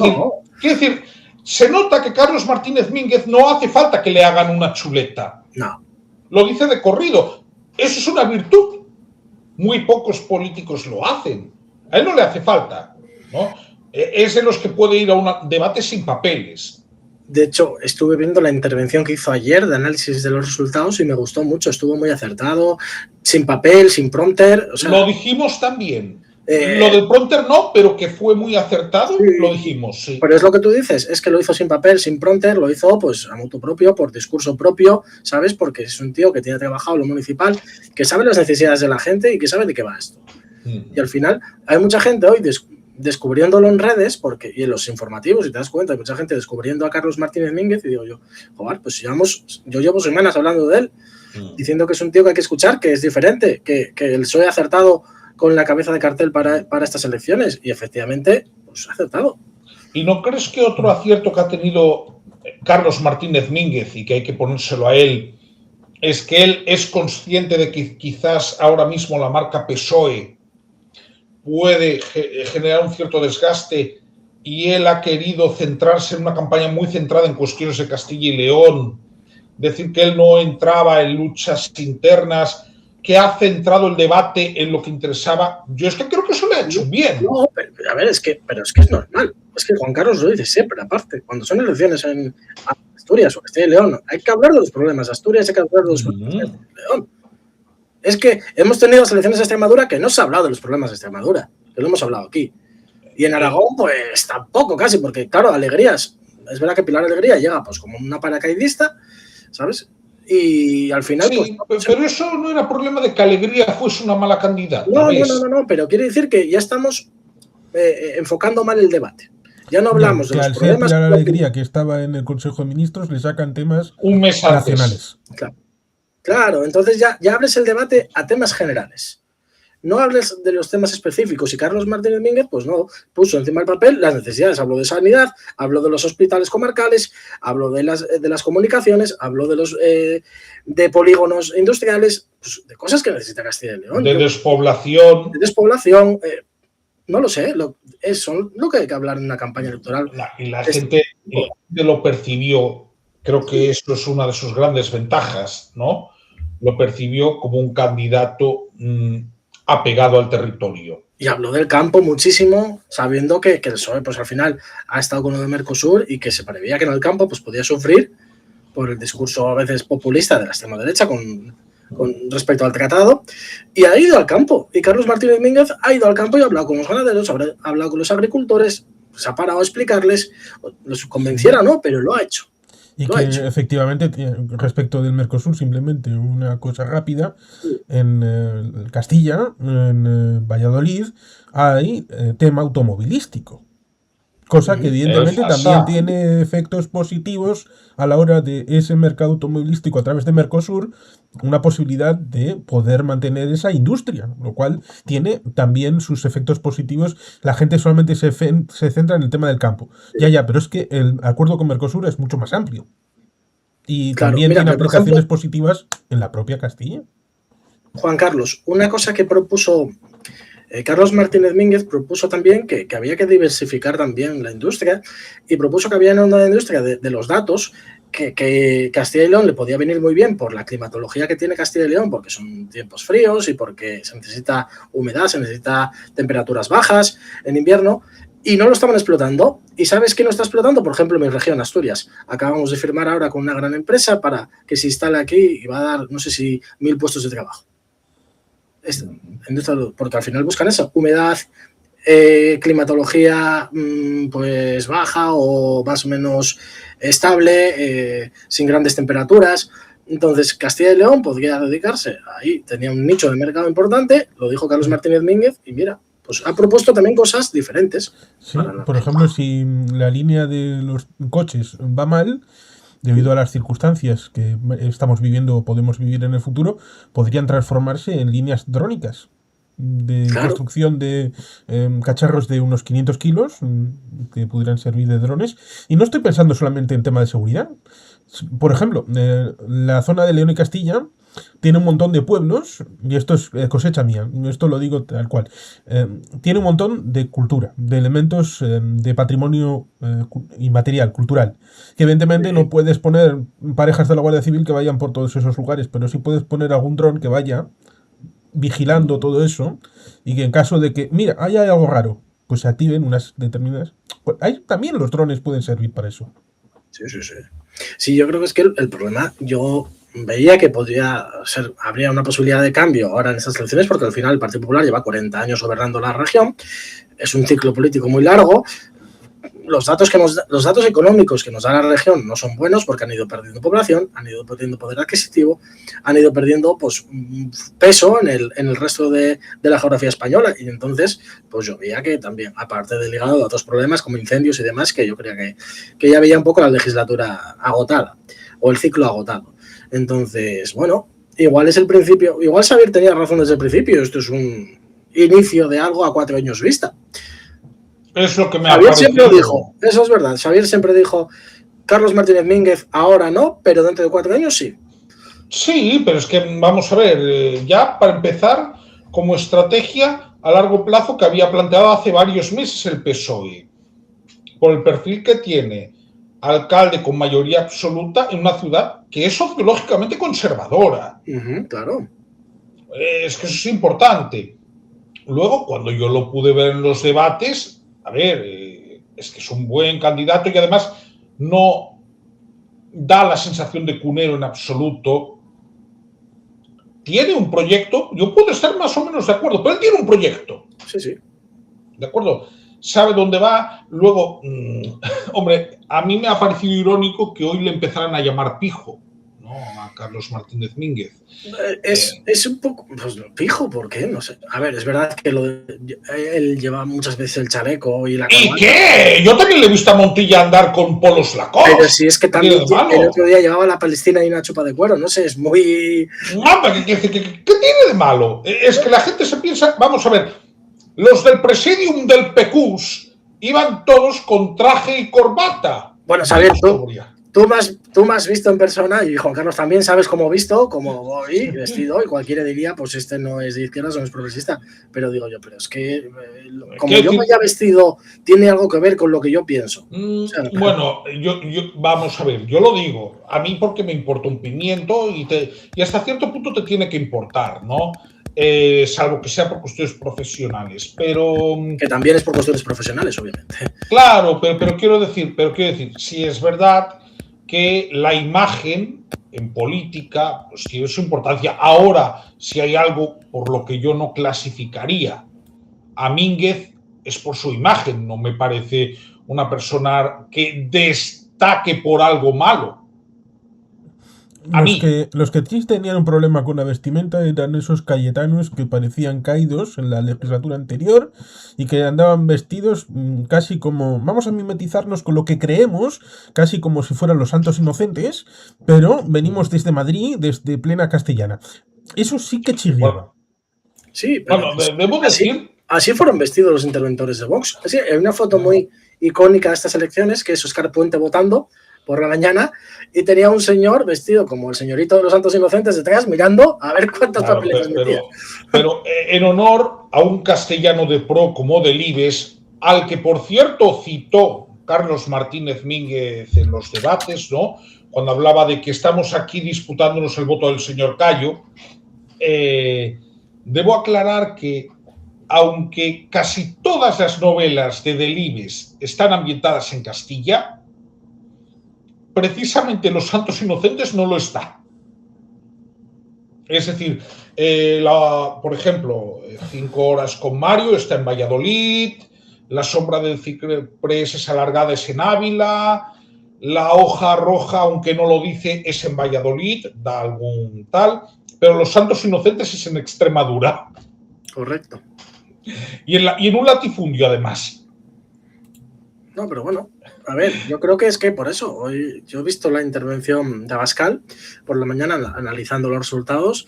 decir, se nota que Carlos Martínez Mínguez no hace falta que le hagan una chuleta. No. Lo dice de corrido. Eso es una virtud. Muy pocos políticos lo hacen. A él no le hace falta, ¿no? Es de los que puede ir a un debate sin papeles. De hecho, estuve viendo la intervención que hizo ayer de análisis de los resultados y me gustó mucho. Estuvo muy acertado, sin papel, sin prompter. O sea, lo dijimos también. Lo del prompter no, pero que fue muy acertado, sí, lo dijimos, sí. Pero es lo que tú dices, es que lo hizo sin papel, sin prompter, lo hizo pues a motu propio, por discurso propio, ¿sabes? Porque es un tío que tiene trabajado en lo municipal, que sabe las necesidades de la gente y que sabe de qué va esto. Y al final hay mucha gente hoy descubriéndolo en redes y en los informativos, si te das cuenta, hay mucha gente descubriendo a Carlos Martínez Mínguez y digo yo, joder, pues yo llevo semanas hablando de él, diciendo que es un tío que hay que escuchar, que es diferente, que el PSOE ha acertado con la cabeza de cartel para estas elecciones y efectivamente pues ha acertado. ¿Y no crees que otro acierto que ha tenido Carlos Martínez Mínguez y que hay que ponérselo a él es que él es consciente de que quizás ahora mismo la marca PSOE puede generar un cierto desgaste y él ha querido centrarse en una campaña muy centrada en cuestiones de Castilla y León, decir que él no entraba en luchas internas, que ha centrado el debate en lo que interesaba. Yo es que creo que eso le ha hecho bien. No, pero a ver, es que es normal. Es que Juan Carlos lo dice siempre, aparte. Cuando son elecciones en Asturias o Castilla y León, hay que hablar de los problemas de Asturias, hay que hablar de los problemas de Castilla y León. Es que hemos tenido las elecciones de Extremadura que no se ha hablado de los problemas de Extremadura, que lo hemos hablado aquí. Y en Aragón, pues tampoco casi, porque claro, Alegrías, es verdad que Pilar Alegría llega pues como una paracaidista, ¿sabes? Y al final... Sí, pues, pero eso no era problema de que Alegría fuese una mala candidata. No, pero quiere decir que ya estamos enfocando mal el debate. Ya no hablamos de los problemas... Que al ser Pilar Alegría, que estaba en el Consejo de Ministros, le sacan temas un mes nacionales. Claro, entonces ya abres el debate a temas generales. No hables de los temas específicos. Y Carlos Martínez Mínguez, pues no, puso encima del papel las necesidades. Habló de sanidad, habló de los hospitales comarcales, habló de las comunicaciones, habló de polígonos industriales, pues de cosas que necesita Castilla y León. De despoblación. No lo sé, son lo que hay que hablar en una campaña electoral. Y la gente lo percibió, creo que eso es una de sus grandes ventajas, ¿no? Lo percibió como un candidato apegado al territorio. Y habló del campo muchísimo, sabiendo que el PSOE pues al final ha estado con lo de Mercosur y que se preveía que en el campo pues podía sufrir por el discurso a veces populista de la extrema derecha con respecto al tratado, y ha ido al campo. Y Carlos Martínez Mínguez ha ido al campo y ha hablado con los ganaderos, ha hablado con los agricultores, se ha parado a explicarles, los convenciera no, pero lo ha hecho. Y que efectivamente, respecto del Mercosur, simplemente una cosa rápida, en Castilla, en Valladolid, hay tema automovilístico. Cosa que evidentemente también tiene efectos positivos a la hora de ese mercado automovilístico a través de Mercosur, una posibilidad de poder mantener esa industria, lo cual tiene también sus efectos positivos. La gente solamente se centra en el tema del campo. Ya, pero es que el acuerdo con Mercosur es mucho más amplio. Y también tiene aplicaciones positivas en la propia Castilla. Juan Carlos, una cosa que propuso... Carlos Martínez Mínguez propuso también que había que diversificar también la industria y propuso que había una industria de los datos que Castilla y León le podía venir muy bien por la climatología que tiene Castilla y León, porque son tiempos fríos y porque se necesita humedad, se necesita temperaturas bajas en invierno, y no lo estaban explotando. ¿Y sabes quién lo está explotando? Por ejemplo, mi región, Asturias. Acabamos de firmar ahora con una gran empresa para que se instale aquí y va a dar, no sé si 1.000 puestos de trabajo. Porque al final buscan eso, humedad, climatología pues baja o más o menos estable, sin grandes temperaturas. Entonces Castilla y León podría dedicarse ahí, tenía un nicho de mercado importante, lo dijo Carlos Martínez Mínguez, y mira, pues ha propuesto también cosas diferentes. Sí, por ejemplo, si la línea de los coches va mal, debido a las circunstancias que estamos viviendo o podemos vivir en el futuro, podrían transformarse en líneas drónicas de construcción de cacharros de unos 500 kilos que pudieran servir de drones. Y no estoy pensando solamente en tema de seguridad. Por ejemplo, la zona de León y Castilla tiene un montón de pueblos, y esto es cosecha mía, esto lo digo tal cual, tiene un montón de cultura, de elementos de patrimonio inmaterial, cultural, que evidentemente no puedes poner parejas de la Guardia Civil que vayan por todos esos lugares, pero sí puedes poner algún dron que vaya vigilando todo eso, y que en caso de que, mira, hay algo raro, pues se activen unas determinadas... Pues ahí también los drones pueden servir para eso. Sí. Sí, yo creo que es que el problema, yo veía que habría una posibilidad de cambio ahora en estas elecciones, porque al final el Partido Popular lleva 40 años gobernando la región, es un ciclo político muy largo. Los datos económicos que nos da la región no son buenos porque han ido perdiendo población, han ido perdiendo poder adquisitivo, han ido perdiendo pues peso en el resto de la geografía española, y entonces pues yo veía que también, aparte de ligado a otros problemas como incendios y demás, que yo creía que ya veía un poco la legislatura agotada o el ciclo agotado. Entonces, bueno, igual es el principio, igual Xavier tenía razón desde el principio, esto es un inicio de algo a 4 años vista. Es lo que me ha Xavier parecido. siempre lo dijo, eso es verdad. Xavier siempre dijo, Carlos Martínez Mínguez ahora no, pero dentro de 4 años sí. Sí, pero es que vamos a ver, ya para empezar, como estrategia, a largo plazo que había planteado hace varios meses el PSOE, por el perfil que tiene alcalde con mayoría absoluta en una ciudad que es sociológicamente conservadora. Claro. Es que eso es importante. Luego, cuando yo lo pude ver en los debates, a ver, es que es un buen candidato y además no da la sensación de cunero en absoluto. Tiene un proyecto, yo puedo estar más o menos de acuerdo, pero él tiene un proyecto. Sí. ¿De acuerdo? Sabe dónde va. Luego, hombre, a mí me ha parecido irónico que hoy le empezaran a llamar pijo, ¿no? A Carlos Martínez Mínguez. Es un poco, pues pijo, ¿por qué? No sé. A ver, es verdad que él lleva muchas veces el chaleco y la ¿Y qué? Yo también le he visto a Montilla andar con polos Lacoste. Pero si es que también el otro día llevaba la Palestina y una chupa de cuero, no sé, es muy... ¿Qué tiene de malo? Es que la gente se piensa, vamos a ver, los del Presidium del PECUS iban todos con traje y corbata. Bueno, Xavier, tú me has visto en persona y Juan Carlos también sabes cómo he visto, cómo voy vestido, y cualquiera diría, pues este no es de izquierdas o no es progresista. Pero digo yo, pero es que como yo me haya vestido, tiene algo que ver con lo que yo pienso. O sea, bueno, yo vamos a ver, yo lo digo, a mí porque me importa un pimiento y hasta cierto punto te tiene que importar, ¿no? Salvo que sea por cuestiones profesionales, pero... Que también es por cuestiones profesionales, obviamente. Claro, pero quiero decir, si es verdad que la imagen en política pues tiene su importancia. Ahora, si hay algo por lo que yo no clasificaría a Mínguez es por su imagen, no me parece una persona que destaque por algo malo. Los que sí tenían un problema con la vestimenta eran esos cayetanos que parecían caídos en la legislatura anterior y que andaban vestidos casi como, vamos a mimetizarnos con lo que creemos, casi como si fueran los santos inocentes, pero venimos desde Madrid, desde plena castellana. Eso sí que chirriaba. Bueno, sí, pero debo decir... Así fueron vestidos los interventores de Vox. Así, hay una foto muy icónica de estas elecciones, que es Óscar Puente votando por la mañana, y tenía un señor vestido como el señorito de los santos inocentes detrás, mirando a ver cuántos papeles metía. Pero en honor a un castellano de pro como Delibes, al que por cierto citó Carlos Martínez Mínguez en los debates, ¿no? Cuando hablaba de que estamos aquí disputándonos el voto del señor Cayo, debo aclarar que aunque casi todas las novelas de Delibes están ambientadas en Castilla, precisamente Los Santos Inocentes no lo está. Es decir, por ejemplo, 5 horas con Mario está en Valladolid, La sombra del ciprés es alargada, es en Ávila, La hoja roja, aunque no lo dice, es en Valladolid, da algún tal, pero Los Santos Inocentes es en Extremadura. Correcto. Y en un latifundio, además. No, pero bueno, a ver, yo creo que es que por eso, hoy yo he visto la intervención de Abascal por la mañana analizando los resultados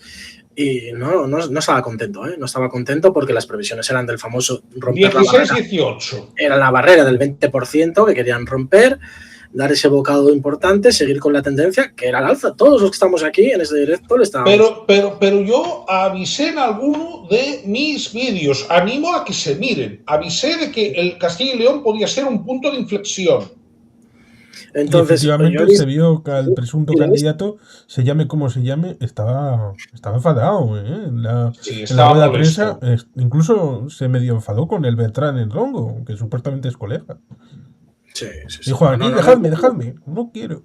y no estaba contento, ¿eh? No estaba contento porque las previsiones eran del famoso romper 16-18. Era la barrera del 20% que querían romper, dar ese bocado importante, seguir con la tendencia, que era el alza. Todos los que estamos aquí en este directo le estábamos... Pero yo avisé en alguno de mis vídeos, animo a que se miren, avisé de que el Castilla y León podía ser un punto de inflexión. Entonces, y efectivamente se vio que al presunto candidato, se llame como se llame, estaba enfadado. En la rueda de prensa, incluso se medio enfadó con el Beltrán en Rongo, que supuestamente es colega. Sí. Dijo, aquí, dejadme, no quiero.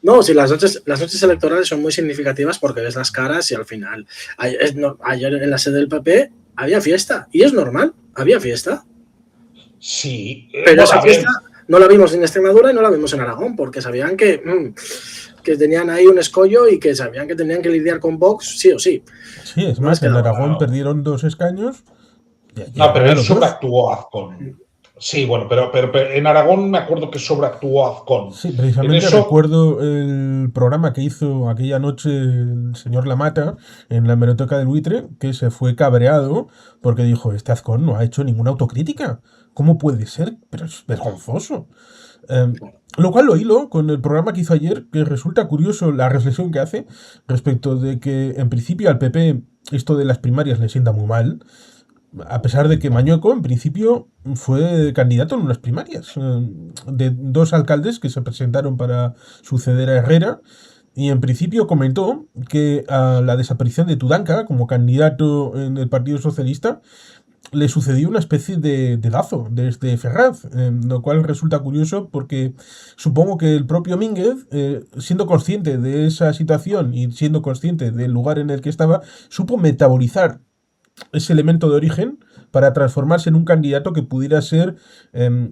No, sí, las noches electorales son muy significativas porque ves las caras y al final, ayer en la sede del PP había fiesta, y es normal, había fiesta. Sí. Pero esa fiesta no la vimos en Extremadura y no la vimos en Aragón, porque sabían que tenían ahí un escollo y que sabían que tenían que lidiar con Vox sí o sí. Sí, es más, en Aragón perdieron 2 escaños. No, pero él sobreactuó Azcón. Sí, bueno, pero en Aragón me acuerdo que sobreactuó Azcón. Sí, precisamente recuerdo el programa que hizo aquella noche el señor Lamata en la hemeroteca del buitre, que se fue cabreado porque dijo, este Azcón no ha hecho ninguna autocrítica. ¿Cómo puede ser? Pero es vergonzoso. Lo cual lo hilo con el programa que hizo ayer, que resulta curioso la reflexión que hace respecto de que en principio al PP esto de las primarias le sienta muy mal. a pesar de que Mañueco en principio fue candidato en unas primarias de dos alcaldes que se presentaron para suceder a Herrera, y en principio comentó que a la desaparición de Tudanca como candidato en el Partido Socialista le sucedió una especie de lazo desde Ferraz, lo cual resulta curioso porque supongo que el propio Mínguez, siendo consciente de esa situación y siendo consciente del lugar en el que estaba, supo metabolizar ese elemento de origen para transformarse en un candidato que pudiera ser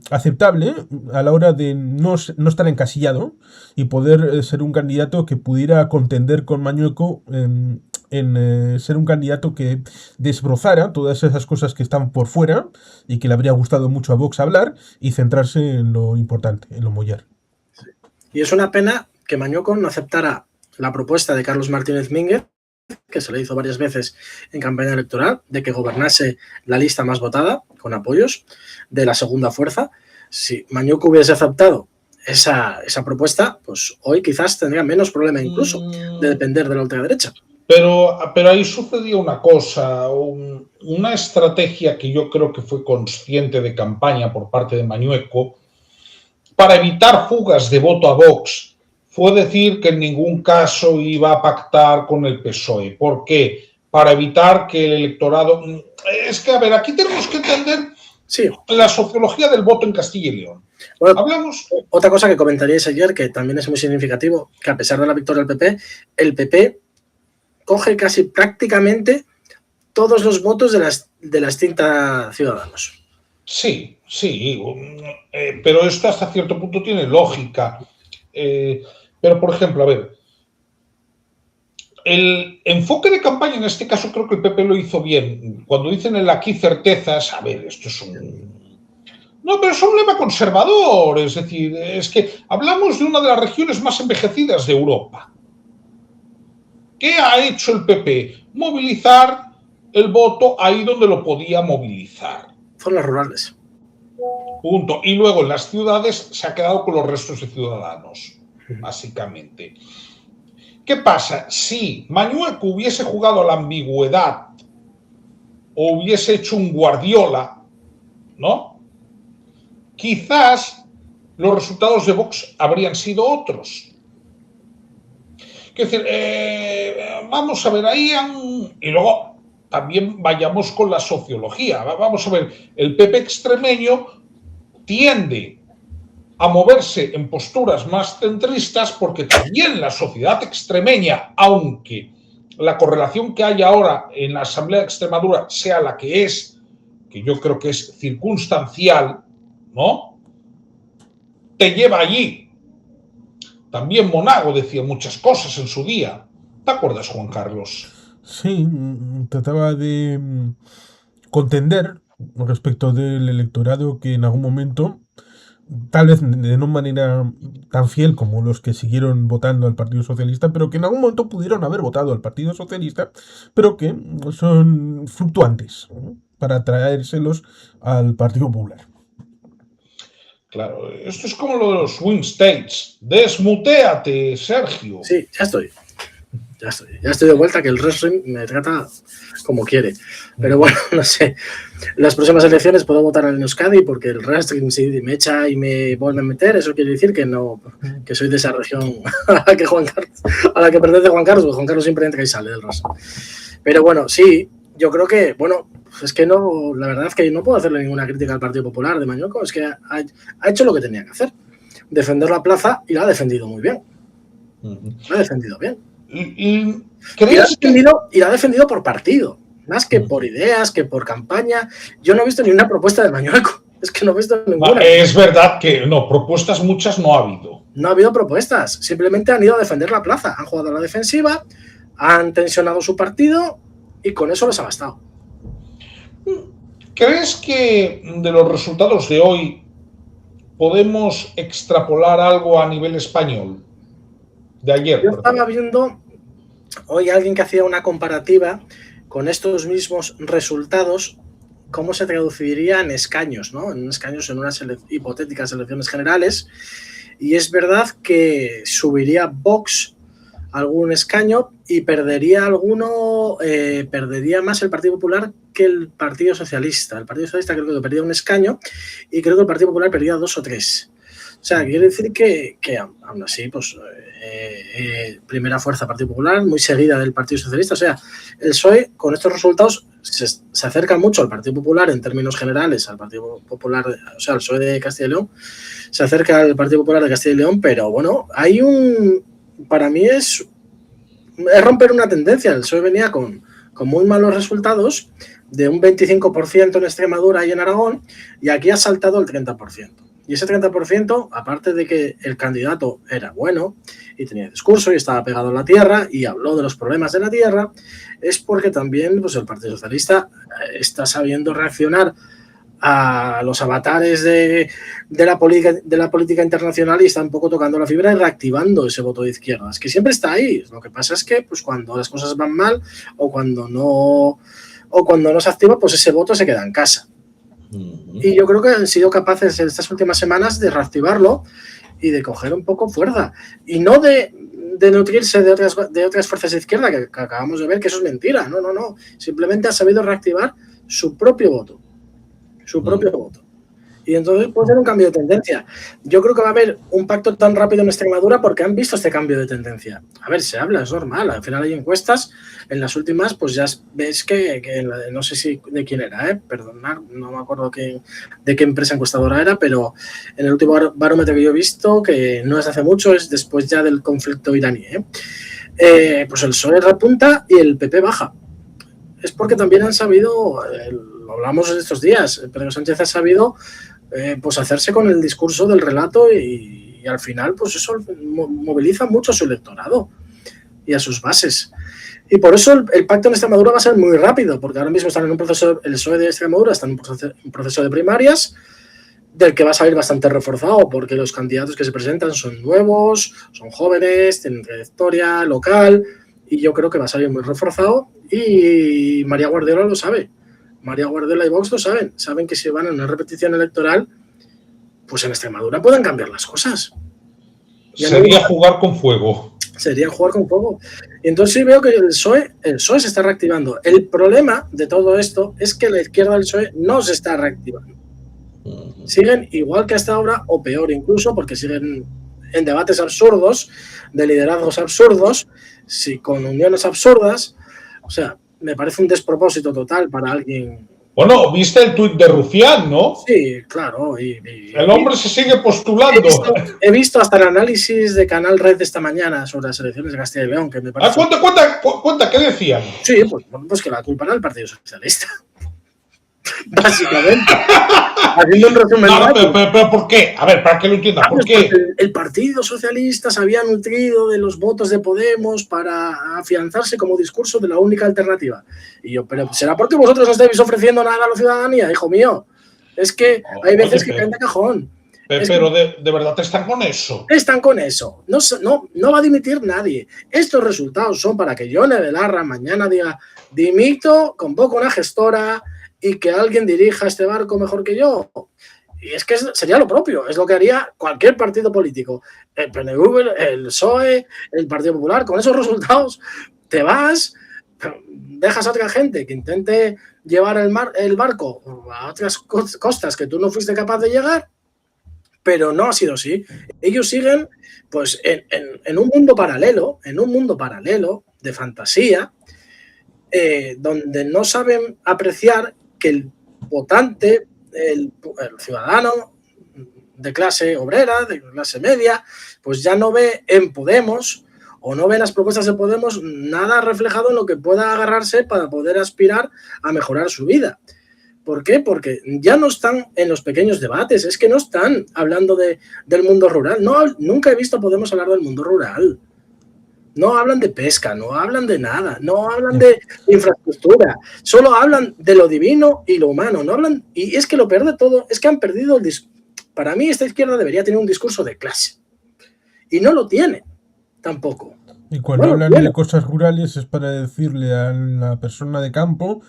aceptable a la hora de no estar encasillado y poder ser un candidato que pudiera contender con Mañueco en ser un candidato que desbrozara todas esas cosas que están por fuera y que le habría gustado mucho a Vox hablar y centrarse en lo importante, en lo mollar. Sí. Y es una pena que Mañueco no aceptara la propuesta de Carlos Martínez Mínguez, que se le hizo varias veces en campaña electoral, de que gobernase la lista más votada, con apoyos de la segunda fuerza. Si Mañueco hubiese aceptado esa propuesta, pues hoy quizás tendría menos problema incluso de depender de la ultraderecha. Pero ahí sucedió una cosa, una estrategia que yo creo que fue consciente de campaña por parte de Mañueco para evitar fugas de voto a Vox. Fue decir que en ningún caso iba a pactar con el PSOE. ¿Por qué? Para evitar que el electorado... Es que, a ver, aquí tenemos que entender la sociología del voto en Castilla y León. Bueno, hablamos. Otra cosa que comentaríais ayer, que también es muy significativo, que a pesar de la victoria del PP, el PP coge casi prácticamente todos los votos de la extinta Ciudadanos. Sí, pero esto hasta cierto punto tiene lógica. Pero, por ejemplo, a ver, el enfoque de campaña en este caso creo que el PP lo hizo bien. Cuando dicen el aquí certezas, a ver, esto es No, pero es un lema conservador, es decir, es que hablamos de una de las regiones más envejecidas de Europa. ¿Qué ha hecho el PP? Movilizar el voto ahí donde lo podía movilizar. Zonas rurales. Punto. Y luego en las ciudades se ha quedado con los restos de Ciudadanos, básicamente. ¿Qué pasa? Si Mañueco hubiese jugado a la ambigüedad o hubiese hecho un Guardiola, ¿no? Quizás los resultados de Vox habrían sido otros. Es decir, vamos a ver ahí, y luego también vayamos con la sociología. Vamos a ver, el PP extremeño tiende a moverse en posturas más centristas porque también la sociedad extremeña, aunque la correlación que hay ahora en la Asamblea de Extremadura sea la que es, que yo creo que es circunstancial, ¿no? Te lleva allí. También Monago decía muchas cosas en su día. ¿Te acuerdas, Juan Carlos? Sí, trataba de contender respecto del electorado que en algún momento, tal vez de no manera tan fiel como los que siguieron votando al Partido Socialista, pero que en algún momento pudieron haber votado al Partido Socialista, pero que son fluctuantes, ¿no? Para traérselos al Partido Popular. Claro, esto es como lo de los swing states. Desmutéate, Sergio. Sí, ya estoy de vuelta, que el wrestling me trata como quiere. Pero bueno, no sé. Las próximas elecciones puedo votar en Euskadi porque el wrestling si me echa y me vuelve a meter, eso quiere decir que no, que soy de esa región a la que pertenece Juan Carlos, porque Juan Carlos siempre entra y sale del wrestling. Pero bueno, sí, yo creo que, bueno, es que no, la verdad es que no puedo hacerle ninguna crítica al Partido Popular de Mañueco, es que ha hecho lo que tenía que hacer, defender la plaza, y la ha defendido muy bien. La ha defendido bien. Y la ha defendido por partido, más que por ideas, que por campaña. Yo no he visto ni una propuesta de Mañueco, es que no he visto ninguna. Es verdad que no, propuestas muchas no ha habido. No ha habido propuestas, simplemente han ido a defender la plaza, han jugado a la defensiva, han tensionado su partido y con eso les ha bastado. ¿Crees que de los resultados de hoy podemos extrapolar algo a nivel español? De ayer. Yo estaba viendo hoy alguien que hacía una comparativa con estos mismos resultados, cómo se traduciría en escaños, ¿no? En escaños en unas hipotéticas elecciones generales. Y es verdad que subiría Vox algún escaño y perdería perdería más el Partido Popular que el Partido Socialista. El Partido Socialista creo que perdía un escaño y creo que el Partido Popular perdía 2 o 3. O sea, quiere decir que aún así, pues, primera fuerza Partido Popular, muy seguida del Partido Socialista. O sea, el PSOE con estos resultados se acerca mucho al Partido Popular en términos generales, al Partido Popular, o sea, al PSOE de Castilla y León, se acerca al Partido Popular de Castilla y León, pero bueno, para mí es romper una tendencia. El PSOE venía con muy malos resultados, de un 25% en Extremadura y en Aragón, y aquí ha saltado el 30%. Y ese 30%, aparte de que el candidato era bueno y tenía discurso y estaba pegado a la tierra y habló de los problemas de la tierra, es porque también pues, el Partido Socialista está sabiendo reaccionar a los avatares de la política internacional y está un poco tocando la fibra y reactivando ese voto de izquierdas, que siempre está ahí. Lo que pasa es que pues, cuando las cosas van mal o cuando no se activa, pues ese voto se queda en casa. Y yo creo que han sido capaces en estas últimas semanas de reactivarlo y de coger un poco fuerza. Y no de nutrirse de otras fuerzas de izquierda, que acabamos de ver que eso es mentira. No. Simplemente ha sabido reactivar su propio voto. Y entonces puede ser un cambio de tendencia. Yo creo que va a haber un pacto tan rápido en Extremadura porque han visto este cambio de tendencia. A ver, se habla, es normal. Al final hay encuestas. En las últimas, pues ya ves que no sé si de quién era, perdonad, no me acuerdo de qué empresa encuestadora era, pero en el último barómetro que yo he visto, que no es hace mucho, es después ya del conflicto iraní, pues el PSOE repunta y el PP baja. Es porque también han sabido, lo hablamos estos días, Pedro Sánchez ha sabido pues hacerse con el discurso del relato y al final pues eso moviliza mucho a su electorado y a sus bases. Y por eso el pacto en Extremadura va a ser muy rápido, porque ahora mismo están en un proceso, el PSOE de Extremadura está en un proceso de primarias, del que va a salir bastante reforzado, porque los candidatos que se presentan son nuevos, son jóvenes, tienen trayectoria local, y yo creo que va a salir muy reforzado, y María Guardiola lo sabe. María Guardiola y Vox lo saben que si van a una repetición electoral, pues en Extremadura pueden cambiar las cosas. Sería jugar con fuego. Sería jugar con fuego. Y entonces sí veo que el PSOE se está reactivando. El problema de todo esto es que la izquierda del PSOE no se está reactivando. Siguen igual que hasta ahora, o peor incluso, porque siguen en debates absurdos, de liderazgos absurdos, con uniones absurdas. O sea, me parece un despropósito total para alguien. Bueno, ¿viste el tuit de Rufián, no? Sí, claro. El hombre se sigue postulando. He visto hasta el análisis de Canal Red de esta mañana sobre las elecciones de Castilla y León, que me parece... Cuenta, ¿qué decían? Sí, pues que la culpa era el Partido Socialista. Básicamente. Haciendo un resumen. Pero ¿por qué? A ver, para que lo entienda, ¿por qué? El Partido Socialista se había nutrido de los votos de Podemos para afianzarse como discurso de la única alternativa. Y yo, pero ¿será porque vosotros no estáis ofreciendo nada a la ciudadanía, hijo mío? Es que hay veces que caen de cajón. Pero de verdad están con eso. Están con eso. No va a dimitir nadie. Estos resultados son para que Yone Belarra mañana diga: dimito, convoco una gestora y que alguien dirija este barco mejor que yo. Y es que sería lo propio, es lo que haría cualquier partido político. El PNV, el PSOE, el Partido Popular. Con esos resultados te vas, dejas a otra gente que intente llevar el barco a otras costas que tú no fuiste capaz de llegar, pero no ha sido así. Ellos siguen pues en un mundo paralelo, de fantasía, donde no saben apreciar que el votante, el ciudadano de clase obrera, de clase media, pues ya no ve en Podemos o no ve las propuestas de Podemos nada reflejado en lo que pueda agarrarse para poder aspirar a mejorar su vida. ¿Por qué? Porque ya no están en los pequeños debates, es que no están hablando del mundo rural. Nunca he visto a Podemos hablar del mundo rural. No hablan de pesca, no hablan de nada, no hablan de infraestructura, solo hablan de lo divino y lo humano. No hablan, y es que lo peor de todo es que han perdido el discurso. Para mí esta izquierda debería tener un discurso de clase y no lo tiene tampoco. Y cuando hablan de cosas rurales es para decirle a la persona de campo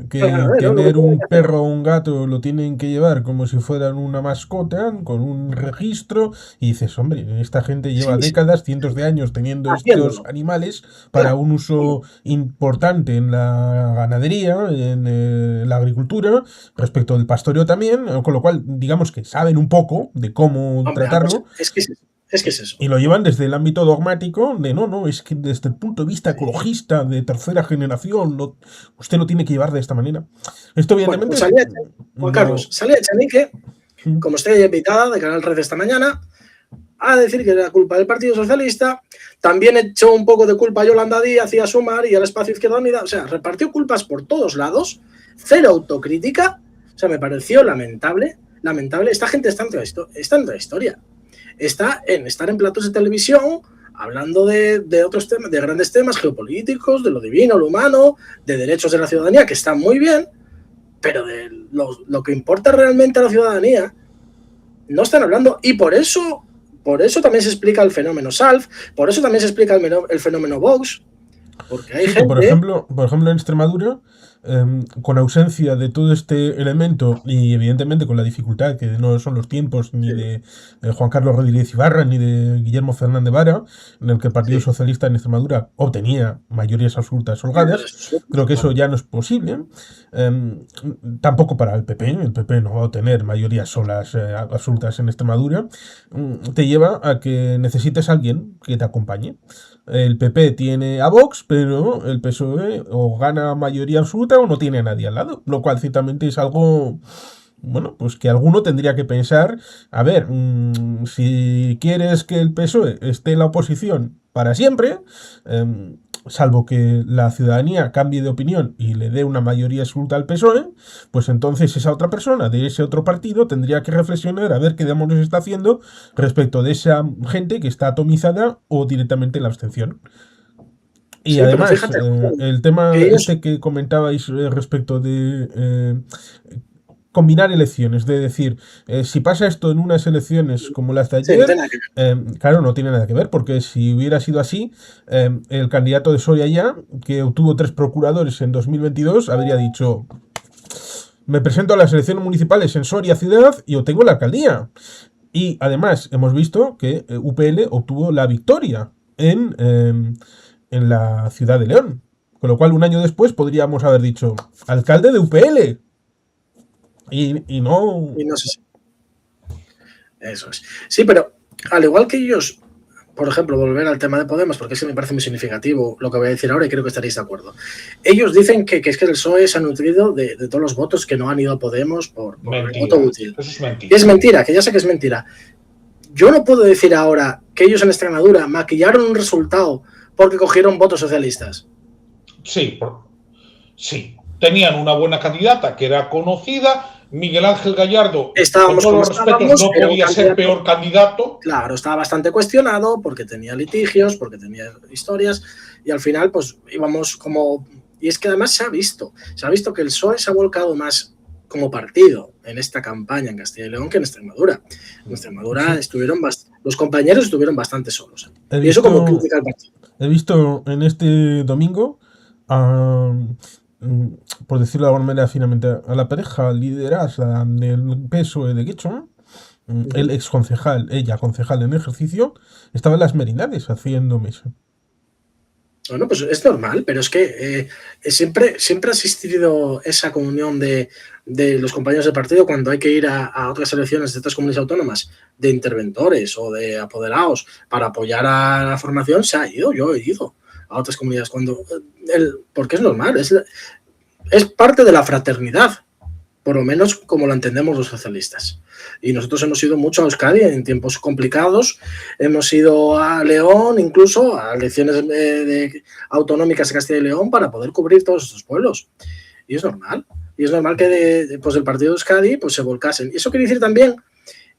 que Claro, lo que tener tienen un que hacer. perro o un gato lo tienen que llevar como si fueran una mascota, con un registro, y dices, hombre, esta gente lleva Sí, sí, décadas, cientos de años teniendo estos haciéndolo. animales para Claro. un uso importante en la ganadería, en la agricultura, respecto del pastoreo también, con lo cual, digamos que saben un poco de cómo Hombre, algo tratarlo, es que es eso. Es que es eso. y lo llevan desde el ámbito dogmático de no, no, es que desde el punto de vista ecologista de tercera generación, usted lo tiene que llevar de esta manera. Esto Bueno, evidentemente pues es, Juan Carlos, no... salía Echenique, como estrella invitada de Canal Red esta mañana, a decir que era culpa del Partido Socialista. También echó un poco de culpa a Yolanda Díaz y a Sumar y al Espacio Izquierda Unida. O sea, repartió culpas por todos lados. Cero autocrítica. O sea, me pareció lamentable. Lamentable. Esta gente está en otra historia. Está en estar en platos de televisión hablando de otros temas, de grandes temas geopolíticos, de lo divino, lo humano, de derechos de la ciudadanía, que están muy bien, pero de lo que importa realmente a la ciudadanía no están hablando. Y por eso también se explica el fenómeno SALF, por eso también se explica el fenómeno Vox, porque hay Sí, que gente... por ejemplo en Extremadura, con ausencia de todo este elemento y evidentemente con la dificultad que no son los tiempos ni Sí, de Juan Carlos Rodríguez Ibarra ni de Guillermo Fernández Vara, en el que el Partido sí, Socialista en Extremadura obtenía mayorías absolutas holgadas, creo que eso claro. ya no es posible. Em, Tampoco para el PP no va a obtener mayorías solas absolutas en Extremadura. Te lleva a que necesites a alguien que te acompañe. El PP tiene a Vox, pero el PSOE o gana mayoría absoluta o no tiene a nadie al lado, lo cual ciertamente es algo, bueno, pues que alguno tendría que pensar, a ver, si quieres que el PSOE esté en la oposición para siempre, salvo que la ciudadanía cambie de opinión y le dé una mayoría absoluta al PSOE, pues entonces esa otra persona de ese otro partido tendría que reflexionar a ver qué demonios está haciendo respecto de esa gente que está atomizada o directamente en la abstención. Y Sí, pero además, fíjate, el que tema ellos... este que comentabais respecto de combinar elecciones, de decir, si pasa esto en unas elecciones como las de Sí, no ayer, tiene nada que ver. claro, no tiene nada que ver, porque si hubiera sido así, el candidato de Soria ya, que obtuvo 3 procuradores en 2022, habría dicho, me presento a las elecciones municipales en Soria ciudad y obtengo la alcaldía. Y además hemos visto que UPL obtuvo la victoria en la ciudad de León. Con lo cual, un año después podríamos haber dicho, alcalde de UPL. Y no... Y no sé si... Eso es. Sí, pero al igual que ellos, por ejemplo, volver al tema de Podemos, porque eso me parece muy significativo lo que voy a decir ahora y creo que estaréis de acuerdo. Ellos dicen que es que el PSOE se ha nutrido de todos los votos que no han ido a Podemos por el voto Mentira. útil. Eso es Y es mentira. mentira, que ya sé que es mentira. Yo no puedo decir ahora que ellos en Extremadura maquillaron un resultado porque cogieron votos socialistas. Sí, sí. Tenían una buena candidata que era conocida. Miguel Ángel Gallardo, con Estábamos todos como los respetos, estábamos, no era un podía ser candidato, peor candidato. claro, estaba bastante cuestionado porque tenía litigios, porque tenía historias y al final pues íbamos como... Y es que además se ha visto que el PSOE se ha volcado más como partido en esta campaña en Castilla y León que en Extremadura. En Extremadura Sí, los compañeros estuvieron bastante solos. he Y eso como visto, crítica al partido. he visto en este domingo, a, por decirlo de alguna manera finamente, a la pareja liderada del PSOE de Guecho, el ex concejal, ella concejal en ejercicio, estaba en las Merindades haciendo mesa. Bueno, pues es normal, pero es que siempre ha existido esa comunión de los compañeros de partido cuando hay que ir a otras elecciones de otras comunidades autónomas, de interventores o de apoderados para apoyar a la formación. Se ha ido, yo he ido a otras comunidades porque es normal, es parte de la fraternidad, por lo menos como lo entendemos los socialistas. Y nosotros hemos ido mucho a Euskadi en tiempos complicados, hemos ido a León, incluso a elecciones autonómicas de Castilla y León para poder cubrir todos estos pueblos. Y es normal. Y es normal que pues el partido de Euskadi pues, se volcasen. Y eso quiere decir también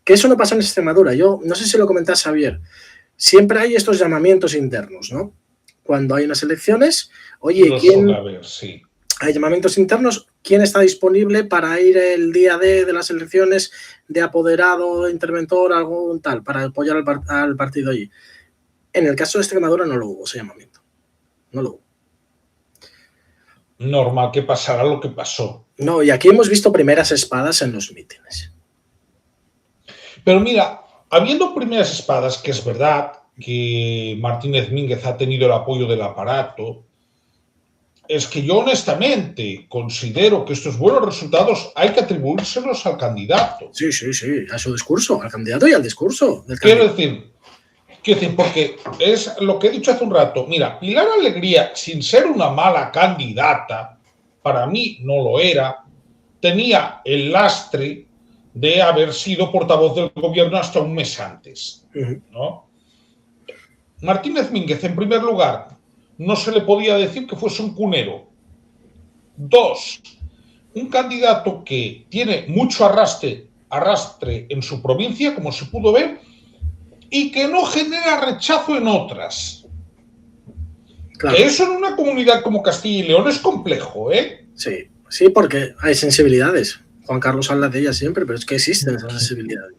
que eso no pasa en Extremadura. Yo no sé si lo comentás, Javier. Siempre hay estos llamamientos internos, ¿no? Cuando hay unas elecciones, oye, Lo suele haber, sí. hay llamamientos internos, ¿quién está disponible para ir el día de las elecciones de apoderado, de interventor, algo tal, para apoyar al partido allí? En el caso de Extremadura no lo hubo ese llamamiento, no lo hubo. normal que pasara lo que pasó. No, y aquí hemos visto primeras espadas en los mítines. Pero mira, habiendo primeras espadas, que es verdad que Martínez Mínguez ha tenido el apoyo del aparato, es que yo honestamente considero que estos buenos resultados hay que atribuírselos al candidato. Sí, a su discurso, al candidato y al discurso del Quiero candidato. decir, porque es lo que he dicho hace un rato. Mira, Pilar Alegría, sin ser una mala candidata, para mí no lo era, tenía el lastre de haber sido portavoz del gobierno hasta un mes antes, ¿no? Martínez Mínguez, en primer lugar, no se le podía decir que fuese un cunero. 2, un candidato que tiene mucho arrastre en su provincia, como se pudo ver, y que no genera rechazo en otras. Claro. Que eso en una comunidad como Castilla y León es complejo, ¿eh? Sí, porque hay sensibilidades. Juan Carlos habla de ellas siempre, pero es que existen esas sensibilidades.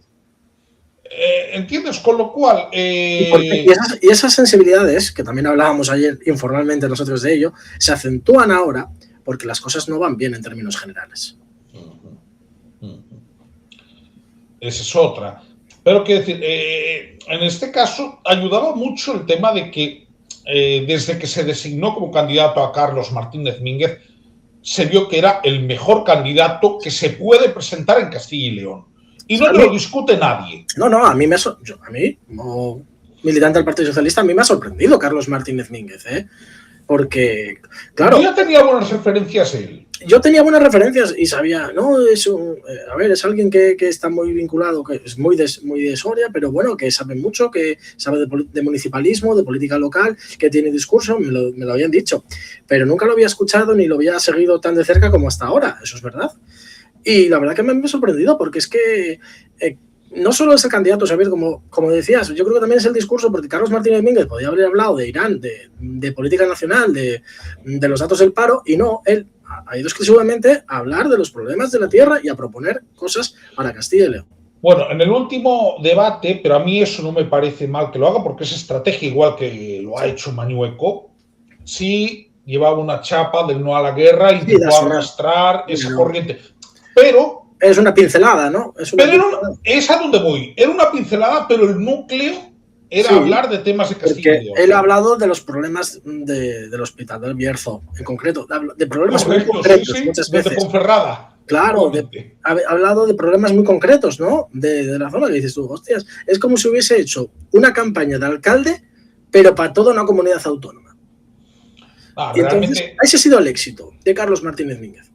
¿Entiendes? Con lo cual... Y esas sensibilidades, que también hablábamos ayer informalmente nosotros de ello, se acentúan ahora porque las cosas no van bien en términos generales. Esa es otra. Pero quiero decir, en este caso ayudaba mucho el tema de que desde que se designó como candidato a Carlos Martínez Mínguez, se vio que era el mejor candidato que se puede presentar en Castilla y León. Y no te lo discute nadie. No, a mí, como militante del Partido Socialista, a mí me ha sorprendido Carlos Martínez Mínguez, porque, claro... Yo ya tenía buenas referencias él. Yo tenía buenas referencias y sabía, no, es alguien que está muy vinculado, que es muy de Soria, pero bueno, que sabe mucho, que sabe de municipalismo, de política local, que tiene discurso, me lo habían dicho, pero nunca lo había escuchado ni lo había seguido tan de cerca como hasta ahora, eso es verdad. Y la verdad que me ha sorprendido porque es que no solo es el candidato, Xavier, como decías, yo creo que también es el discurso, porque Carlos Martínez Mínguez podía haber hablado de Irán, de política nacional, de los datos del paro, y no, él ha ido exclusivamente a hablar de los problemas de la tierra y a proponer cosas para Castilla y León. Bueno, en el último debate, pero a mí eso no me parece mal que lo haga porque es estrategia igual que lo ha hecho Mañueco, sí llevaba una chapa del no a la guerra y intentó arrastrar esa corriente. Pero... Es una pincelada, ¿no? Es a donde voy. Era una pincelada, pero el núcleo era hablar de temas de Castilla y León. Él ha hablado de los problemas del hospital del Bierzo, en concreto, de problemas muy concretos, muchas veces. De Ponferrada. Claro, ha hablado de problemas muy concretos, ¿no? De la zona que dices tú, hostias, es como si hubiese hecho una campaña de alcalde, pero para toda una comunidad autónoma. Y entonces, ese ha sido el éxito de Carlos Martínez Mínguez.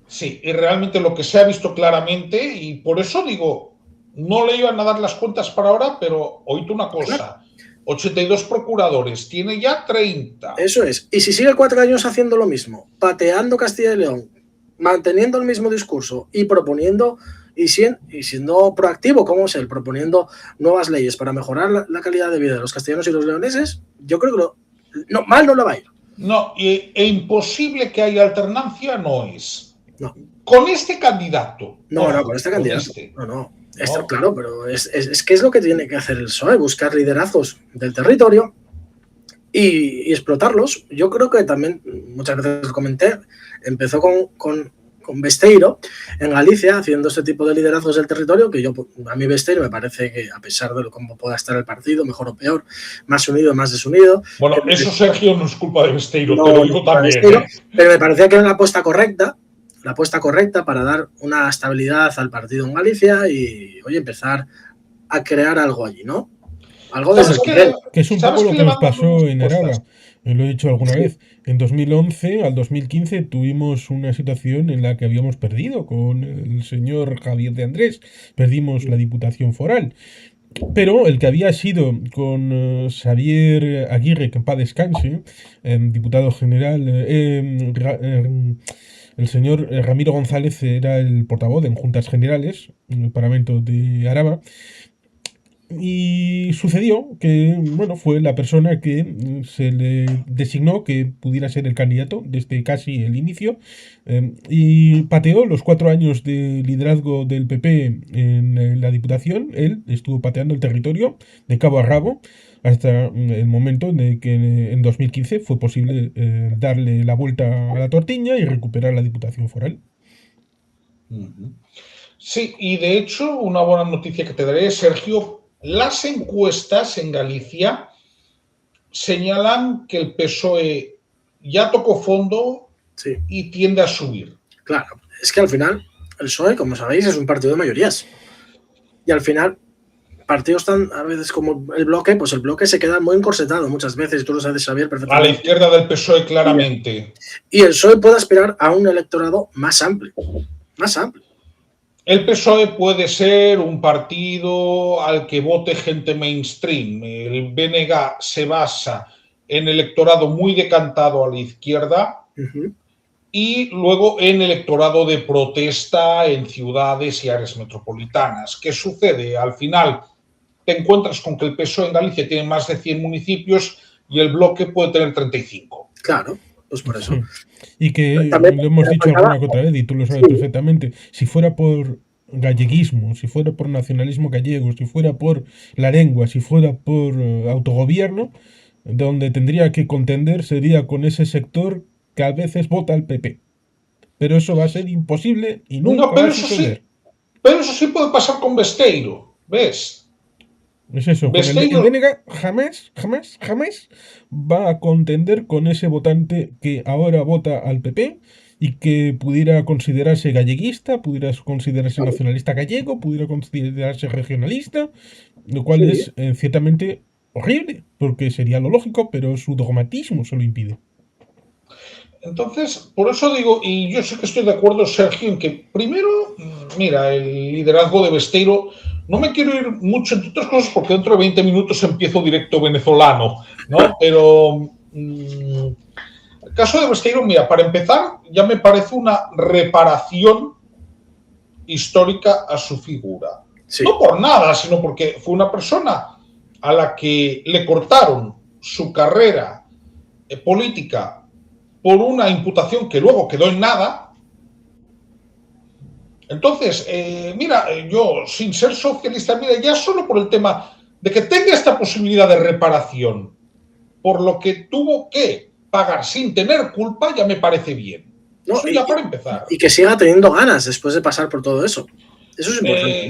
Sí, y realmente lo que se ha visto claramente, y por eso digo, no le iban a dar las cuentas para ahora, pero oíte una cosa, 82 procuradores, tiene ya 30. Eso es, y si sigue 4 años haciendo lo mismo, pateando Castilla y León, manteniendo el mismo discurso y proponiendo y siendo proactivo como es él, proponiendo nuevas leyes para mejorar la calidad de vida de los castellanos y los leoneses, yo creo que mal no le va a ir. No, e imposible que haya alternancia no es. No. Con este candidato. No, con este candidato. No. Esto, claro, pero es que es lo que tiene que hacer el PSOE, buscar liderazgos del territorio y explotarlos. Yo creo que también, muchas veces lo comenté, empezó con Besteiro en Galicia, haciendo este tipo de liderazgos del territorio, que a mí Besteiro me parece que, a pesar de cómo pueda estar el partido, mejor o peor, más unido, más desunido. Bueno, eso, Sergio, no es culpa de Besteiro, te lo digo también. Besteiro, pero me parecía que era la apuesta correcta para dar una estabilidad al partido en Galicia y, oye, empezar a crear algo allí, ¿no? Algo desde el que es un poco lo que nos pasó en Araba. Lo he dicho alguna vez. En 2011 al 2015 tuvimos una situación en la que habíamos perdido con el señor Javier de Andrés. Perdimos la Diputación Foral. Pero el que había sido con Xavier Aguirre, que en paz descanse, diputado general, el señor Ramiro González era el portavoz en Juntas Generales, en el Parlamento de Araba. Y sucedió que, bueno, fue la persona que se le designó que pudiera ser el candidato desde casi el inicio, y pateó los 4 años de liderazgo del PP en la Diputación. Él estuvo pateando el territorio de cabo a rabo hasta el momento en que en 2015 fue posible darle la vuelta a la tortilla y recuperar la Diputación Foral. Sí, y de hecho, una buena noticia que te daré, Sergio, las encuestas en Galicia señalan que el PSOE ya tocó fondo y tiende a subir. Claro, es que al final el PSOE, como sabéis, es un partido de mayorías. Y al final, partidos tan a veces como el bloque, pues el bloque se queda muy encorsetado muchas veces, tú lo sabes, Xavier, perfectamente. A la izquierda del PSOE, claramente. Y el PSOE puede aspirar a un electorado más amplio. Más amplio. El PSOE puede ser un partido al que vote gente mainstream. El BNG se basa en electorado muy decantado a la izquierda y luego en electorado de protesta en ciudades y áreas metropolitanas. ¿Qué sucede? Al final te encuentras con que el PSOE en Galicia tiene más de 100 municipios y el bloque puede tener 35. Claro, pues por eso. Y que también, lo hemos dicho alguna que otra vez, y tú lo sabes perfectamente, si fuera por galleguismo, si fuera por nacionalismo gallego, si fuera por la lengua, si fuera por autogobierno, donde tendría que contender sería con ese sector que a veces vota al PP. Pero eso va a ser imposible y nunca va a suceder. Sí, pero eso sí puede pasar con Besteiro, ¿ves? Es eso, Besteiro, con el BNG jamás va a contender con ese votante que ahora vota al PP y que pudiera considerarse galleguista, pudiera considerarse nacionalista gallego, pudiera considerarse regionalista, lo cual es ciertamente horrible, porque sería lo lógico, pero su dogmatismo se lo impide. Entonces, por eso digo, y yo sé que estoy de acuerdo, Sergio, en que primero, mira, el liderazgo de Besteiro, no me quiero ir mucho entre otras cosas porque dentro de 20 minutos empiezo directo venezolano, ¿no? Pero el caso de Besteiro, mira, para empezar, ya me parece una reparación histórica a su figura. Sí. No por nada, sino porque fue una persona a la que le cortaron su carrera política por una imputación que luego quedó en nada. Entonces, mira, yo sin ser socialista, mira, ya solo por el tema de que tenga esta posibilidad de reparación por lo que tuvo que pagar sin tener culpa, ya me parece bien. No, eso ya para empezar. Y que siga teniendo ganas después de pasar por todo eso. Eso es importante.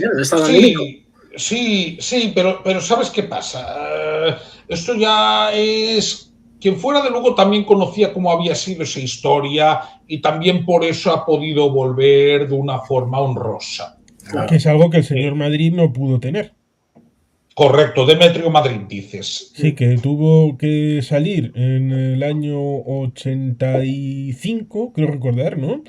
Sí, pero ¿sabes qué pasa? Esto ya es... Quien fuera de luego también conocía cómo había sido esa historia y también por eso ha podido volver de una forma honrosa. Claro. Que es algo que el señor Madrid no pudo tener. Correcto, Demetrio Madrid, dices. Sí, que tuvo que salir en el año 85, creo recordar, ¿no?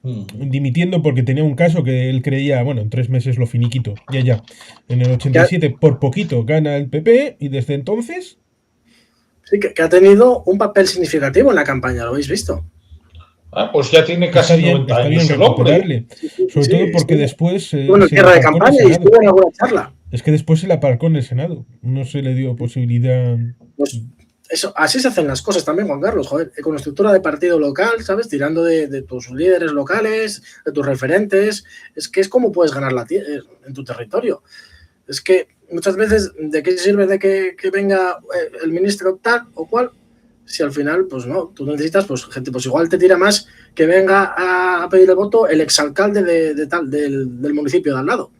Dimitiendo porque tenía un caso que él creía, bueno, en 3 meses lo finiquito, ya. En el 87, por poquito, gana el PP y desde entonces... Sí, que ha tenido un papel significativo en la campaña, ¿lo habéis visto? Pues ya tiene casi 90 años el hombre. Sobre todo porque después... Bueno, tierra de campaña y estuvo en alguna charla. Es que después se le aparcó en el Senado. No se le dio posibilidad... Pues eso, así se hacen las cosas también, Juan Carlos. Joder, con estructura de partido local, ¿sabes? Tirando de tus líderes locales, de tus referentes. Es que es como puedes ganar en tu territorio. Es que muchas veces, ¿de qué sirve de que venga el ministro tal o cual? Si al final, pues no, tú necesitas, pues gente, pues igual te tira más que venga a pedir el voto el exalcalde del municipio de al lado.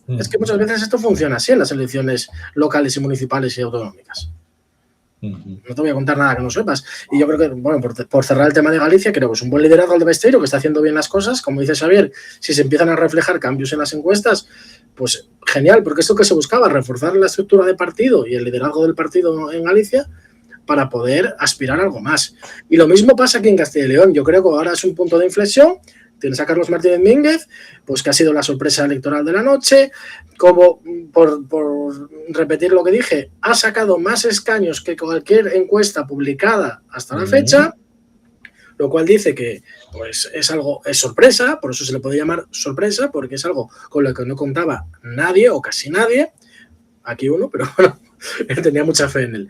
Es que muchas veces esto funciona así en las elecciones locales y municipales y autonómicas. No te voy a contar nada que no sepas. Y yo creo que, bueno, por cerrar el tema de Galicia, creo que es un buen liderazgo el de Besteiro, que está haciendo bien las cosas. Como dice Xavier, si se empiezan a reflejar cambios en las encuestas, pues genial, porque esto que se buscaba, reforzar la estructura de partido y el liderazgo del partido en Galicia para poder aspirar a algo más. Y lo mismo pasa aquí en Castilla y León. Yo creo que ahora es un punto de inflexión. Tienes a Carlos Martínez Mínguez, pues que ha sido la sorpresa electoral de la noche, como por repetir lo que dije, ha sacado más escaños que cualquier encuesta publicada hasta la fecha, lo cual dice que pues es sorpresa, por eso se le puede llamar sorpresa, porque es algo con lo que no contaba nadie o casi nadie, aquí uno, pero bueno, él tenía mucha fe en él.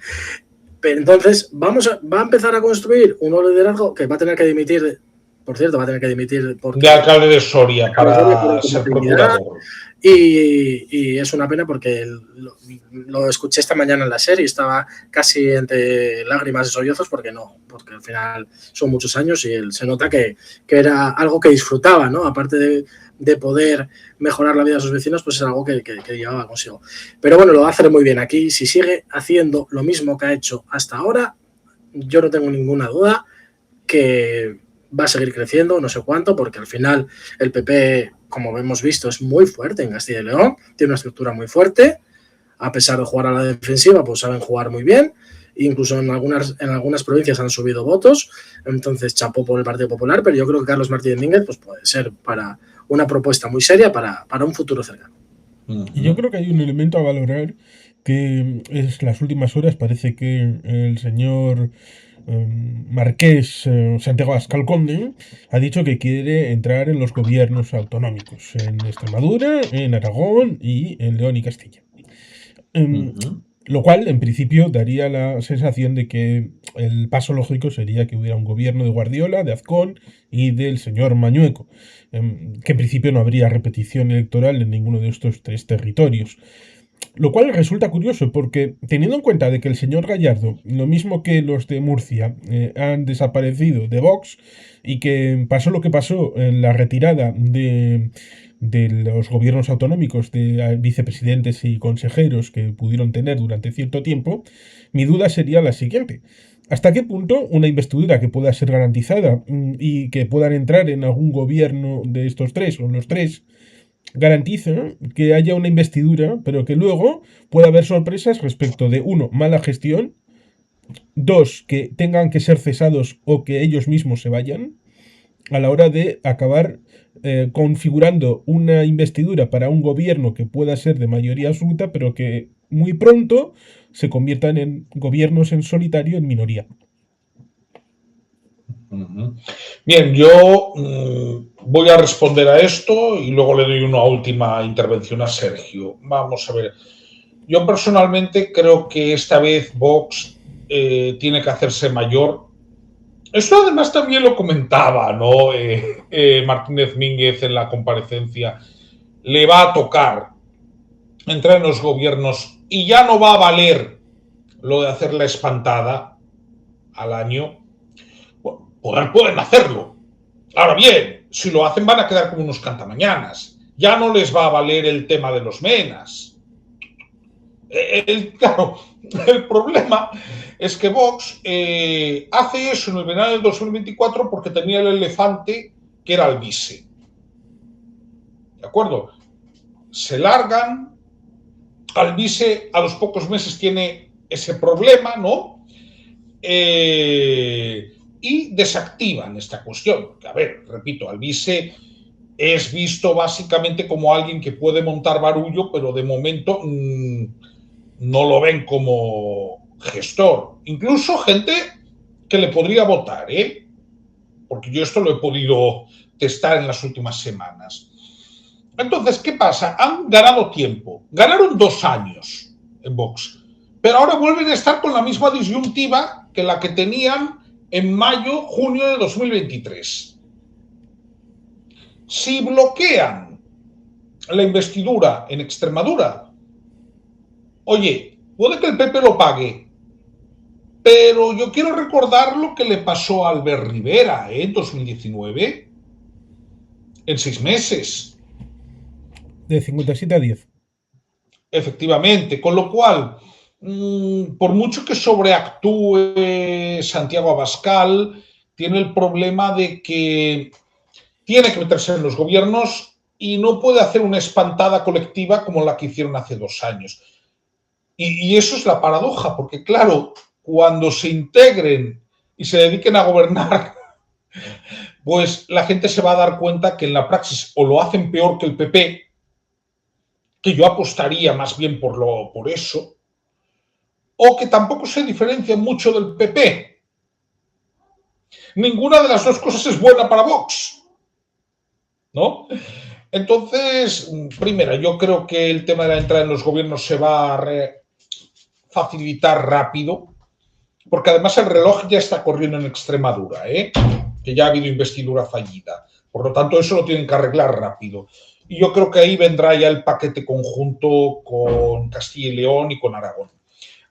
Pero entonces va a empezar a construir un nuevo liderazgo que va a tener que dimitir, por cierto, va a tener que dimitir porque de alcalde de Soria para ser procurador. Y es una pena porque lo escuché esta mañana en la serie, estaba casi entre lágrimas y sollozos porque al final son muchos años y él se nota que era algo que disfrutaba, ¿no? Aparte de poder mejorar la vida de sus vecinos, pues es algo que llevaba consigo. Pero bueno, lo va a hacer muy bien aquí. Si sigue haciendo lo mismo que ha hecho hasta ahora, yo no tengo ninguna duda que va a seguir creciendo, no sé cuánto, porque al final el PP, como hemos visto, es muy fuerte en Castilla y León, tiene una estructura muy fuerte, a pesar de jugar a la defensiva, pues saben jugar muy bien, incluso en algunas provincias han subido votos, entonces chapó por el Partido Popular, pero yo creo que Carlos Martínez Mínguez pues puede ser para una propuesta muy seria para un futuro cercano. Y yo creo que hay un elemento a valorar que es las últimas horas, parece que el señor Marqués Santiago Abascal Conde ha dicho que quiere entrar en los gobiernos autonómicos, en Extremadura, en Aragón y en León y Castilla. Lo cual, en principio, daría la sensación de que el paso lógico sería que hubiera un gobierno de Guardiola, de Azcón y del señor Mañueco, que en principio no habría repetición electoral en ninguno de estos tres territorios. Lo cual resulta curioso porque, teniendo en cuenta de que el señor Gallardo, lo mismo que los de Murcia, han desaparecido de Vox y que pasó lo que pasó en la retirada de los gobiernos autonómicos de vicepresidentes y consejeros que pudieron tener durante cierto tiempo, mi duda sería la siguiente. ¿Hasta qué punto una investidura que pueda ser garantizada y que puedan entrar en algún gobierno de estos tres o los tres garantiza que haya una investidura, pero que luego pueda haber sorpresas respecto de, uno, mala gestión, dos, que tengan que ser cesados o que ellos mismos se vayan, a la hora de acabar configurando una investidura para un gobierno que pueda ser de mayoría absoluta, pero que muy pronto se conviertan en gobiernos en solitario en minoría? Bien, yo voy a responder a esto y luego le doy una última intervención a Sergio. Vamos a ver. Yo personalmente creo que esta vez Vox tiene que hacerse mayor. Esto además también lo comentaba, ¿no? Martínez Mínguez en la comparecencia. Le va a tocar entrar en los gobiernos y ya no va a valer lo de hacer la espantada al año. Pueden hacerlo. Ahora bien, si lo hacen van a quedar como unos cantamañanas. Ya no les va a valer el tema de los menas. Claro, el problema es que Vox hace eso en el verano del 2024 porque tenía el elefante que era el vice. ¿De acuerdo? Se largan, al vice a los pocos meses tiene ese problema, ¿no? Y desactivan esta cuestión. Porque, a ver, repito, al vice es visto básicamente como alguien que puede montar barullo, pero de momento no lo ven como gestor. Incluso gente que le podría votar, porque yo esto lo he podido testar en las últimas semanas. Entonces, ¿qué pasa? Han ganado tiempo. Ganaron 2 años en Vox, pero ahora vuelven a estar con la misma disyuntiva que la que tenían en mayo, junio de 2023. Si bloquean la investidura en Extremadura, oye, puede que el PP lo pague, pero yo quiero recordar lo que le pasó a Albert Rivera en 2019, en 6 meses. De 57 a 10. Efectivamente, con lo cual, por mucho que sobreactúe Santiago Abascal, tiene el problema de que tiene que meterse en los gobiernos y no puede hacer una espantada colectiva como la que hicieron hace 2 años. Y eso es la paradoja, porque claro, cuando se integren y se dediquen a gobernar, pues la gente se va a dar cuenta que en la praxis o lo hacen peor que el PP, que yo apostaría más bien por eso, o que tampoco se diferencian mucho del PP. Ninguna de las dos cosas es buena para Vox, ¿no? Entonces, primero, yo creo que el tema de la entrada en los gobiernos se va a facilitar rápido, porque además el reloj ya está corriendo en Extremadura, que ya ha habido investidura fallida. Por lo tanto, eso lo tienen que arreglar rápido. Y yo creo que ahí vendrá ya el paquete conjunto con Castilla y León y con Aragón.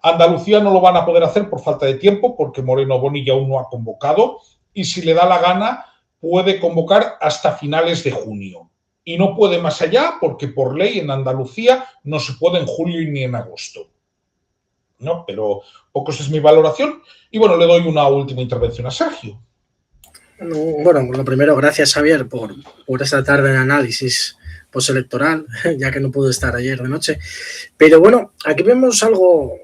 Andalucía no lo van a poder hacer por falta de tiempo, porque Moreno Bonilla aún no ha convocado, y si le da la gana puede convocar hasta finales de junio. Y no puede más allá, porque por ley en Andalucía no se puede en julio ni en agosto. ¿No? Pero poco esa es mi valoración. Y bueno, le doy una última intervención a Sergio. Bueno, lo primero, gracias Javier por esta tarde de análisis postelectoral, ya que no pude estar ayer de noche. Pero bueno, aquí vemos algo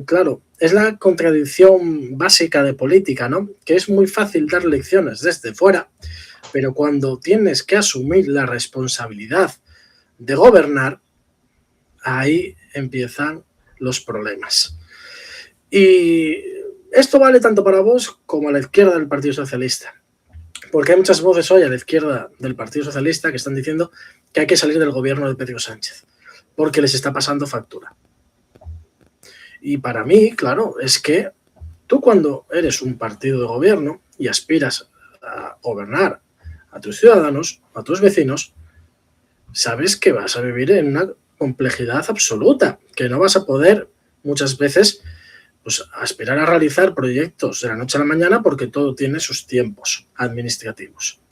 claro, es la contradicción básica de política, ¿no? Que es muy fácil dar lecciones desde fuera, pero cuando tienes que asumir la responsabilidad de gobernar, ahí empiezan los problemas. Y esto vale tanto para vos como a la izquierda del Partido Socialista. Porque hay muchas voces hoy a la izquierda del Partido Socialista que están diciendo que hay que salir del gobierno de Pedro Sánchez, porque les está pasando factura. Y para mí, claro, es que tú cuando eres un partido de gobierno y aspiras a gobernar a tus ciudadanos, a tus vecinos, sabes que vas a vivir en una complejidad absoluta, que no vas a poder muchas veces pues aspirar a realizar proyectos de la noche a la mañana porque todo tiene sus tiempos administrativos.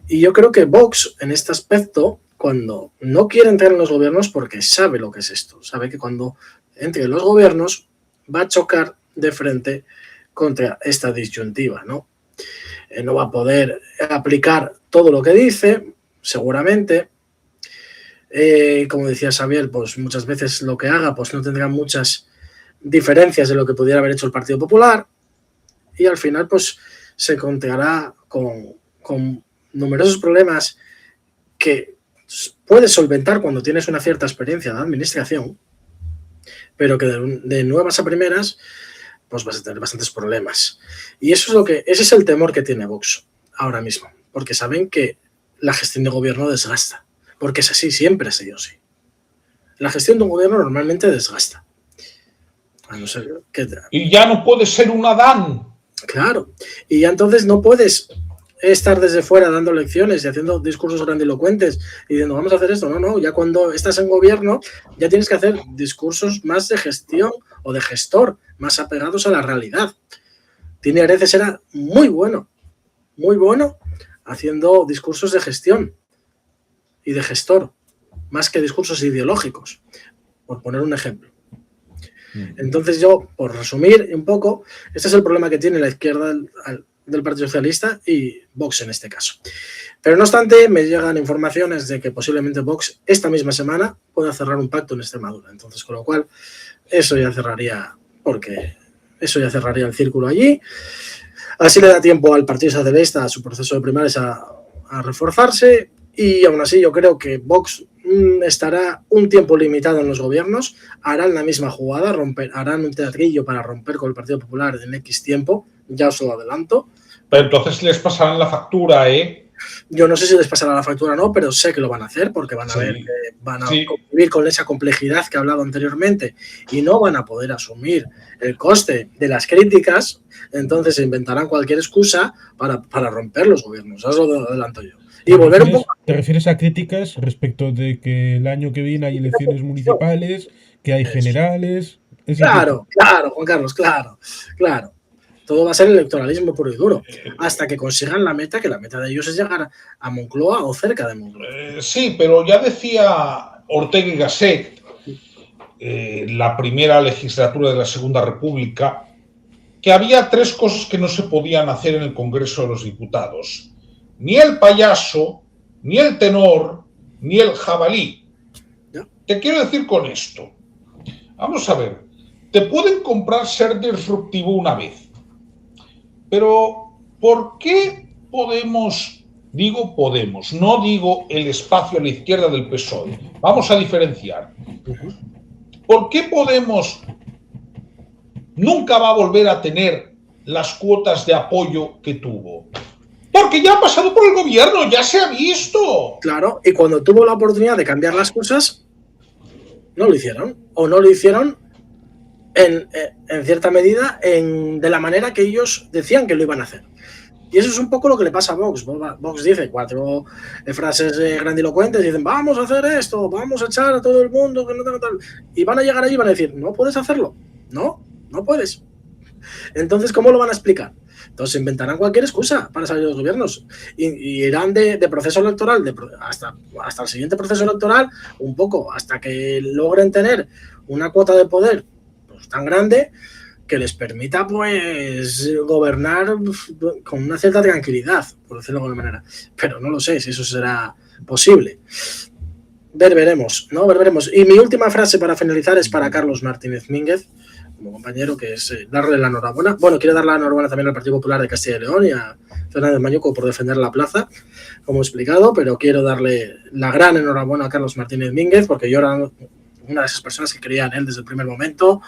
Y yo creo que Vox, en este aspecto, cuando no quiere entrar en los gobiernos porque sabe lo que es esto, sabe que cuando entre en los gobiernos va a chocar de frente contra esta disyuntiva, ¿no? No va a poder aplicar todo lo que dice, seguramente. Como decía Xavier, pues muchas veces lo que haga pues no tendrá muchas diferencias de lo que pudiera haber hecho el Partido Popular y al final pues se encontrará con numerosos problemas que puedes solventar cuando tienes una cierta experiencia de administración, pero que de nuevas a primeras pues vas a tener bastantes problemas. Y eso es ese es el temor que tiene Vox ahora mismo, porque saben que la gestión de gobierno desgasta, porque es así, siempre ha sido así. La gestión de un gobierno normalmente desgasta. A no ser que... Y ya no puede ser un Adán. Claro, y ya entonces no puedes estar desde fuera dando lecciones y haciendo discursos grandilocuentes y diciendo vamos a hacer esto. No, ya cuando estás en gobierno ya tienes que hacer discursos más de gestión o de gestor, más apegados a la realidad. Tini Areces era muy bueno haciendo discursos de gestión y de gestor, más que discursos ideológicos, por poner un ejemplo. Entonces yo, por resumir un poco, este es el problema que tiene la izquierda del Partido Socialista y Vox en este caso. Pero no obstante, me llegan informaciones de que posiblemente Vox esta misma semana pueda cerrar un pacto en Extremadura. Entonces, con lo cual, eso ya cerraría el círculo allí. Así le da tiempo al Partido Socialista a su proceso de primarias a reforzarse y aún así yo creo que Vox estará un tiempo limitado en los gobiernos, harán la misma jugada, harán un teatrillo para romper con el Partido Popular en X tiempo, ya os lo adelanto. Pero entonces les pasarán la factura, ¿eh? Yo no sé si les pasará la factura o no, pero sé que lo van a hacer porque van a ver que van a convivir con esa complejidad que he hablado anteriormente y no van a poder asumir el coste de las críticas, entonces se inventarán cualquier excusa para romper los gobiernos, eso lo adelanto yo. Y volver un poco... ¿Te refieres a críticas respecto de que el año que viene hay elecciones municipales, que hay generales? Claro, Juan Carlos, claro. Todo va a ser electoralismo puro y duro, hasta que consigan la meta, que la meta de ellos es llegar a Moncloa o cerca de Moncloa. Sí, pero ya decía Ortega y Gasset, la primera legislatura de la Segunda República, que había 3 cosas que no se podían hacer en el Congreso de los Diputados. Ni el payaso, ni el tenor, ni el jabalí. ¿Ya? Te quiero decir con esto. Vamos a ver, te pueden comprar ser disruptivo una vez, pero ¿por qué Podemos, digo Podemos, no digo el espacio a la izquierda del PSOE, vamos a diferenciar? ¿Por qué Podemos nunca va a volver a tener las cuotas de apoyo que tuvo? Porque ya ha pasado por el gobierno, ya se ha visto. Claro, y cuando tuvo la oportunidad de cambiar las cosas, no lo hicieron. O no lo hicieron en cierta medida de la manera que ellos decían que lo iban a hacer. Y eso es un poco lo que le pasa a Vox. Vox dice 4 frases grandilocuentes, dicen, vamos a hacer esto, vamos a echar a todo el mundo, que no tal. Y van a llegar allí y van a decir, no puedes hacerlo. No puedes. Entonces, ¿cómo lo van a explicar? Entonces inventarán cualquier excusa para salir de los gobiernos y irán de proceso electoral hasta el siguiente proceso electoral, un poco, hasta que logren tener una cuota de poder pues, tan grande que les permita pues gobernar con una cierta tranquilidad, por decirlo de alguna manera. Pero no lo sé si eso será posible. Veremos. Y mi última frase para finalizar es para Carlos Martínez Mínguez, como compañero, que es darle la enhorabuena. Bueno, quiero darle la enhorabuena también al Partido Popular de Castilla y León y a Fernández Mañuco por defender la plaza, como he explicado, pero quiero darle la gran enhorabuena a Carlos Martínez Mínguez, porque yo era una de esas personas que creía en él desde el primer momento.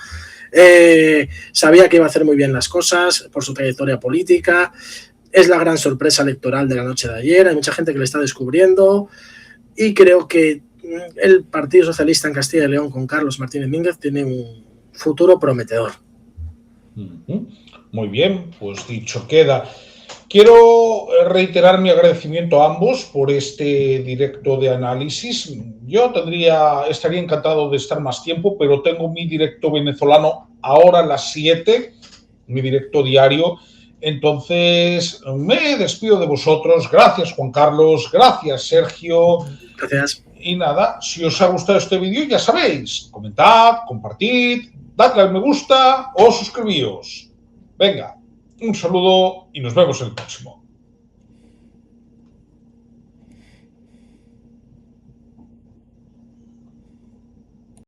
Sabía que iba a hacer muy bien las cosas por su trayectoria política. Es la gran sorpresa electoral de la noche de ayer. Hay mucha gente que le está descubriendo y creo que el Partido Socialista en Castilla y León con Carlos Martínez Mínguez tiene un futuro prometedor. Muy bien, pues dicho queda. Quiero reiterar mi agradecimiento a ambos por este directo de análisis. Yo estaría encantado de estar más tiempo, pero tengo mi directo venezolano ahora a las 7, mi directo diario. Entonces, me despido de vosotros. Gracias, Juan Carlos. Gracias, Sergio. Gracias. Y nada, si os ha gustado este vídeo, ya sabéis, comentad, compartid, dadle al me gusta o suscribíos. Venga. Un saludo y nos vemos en el próximo.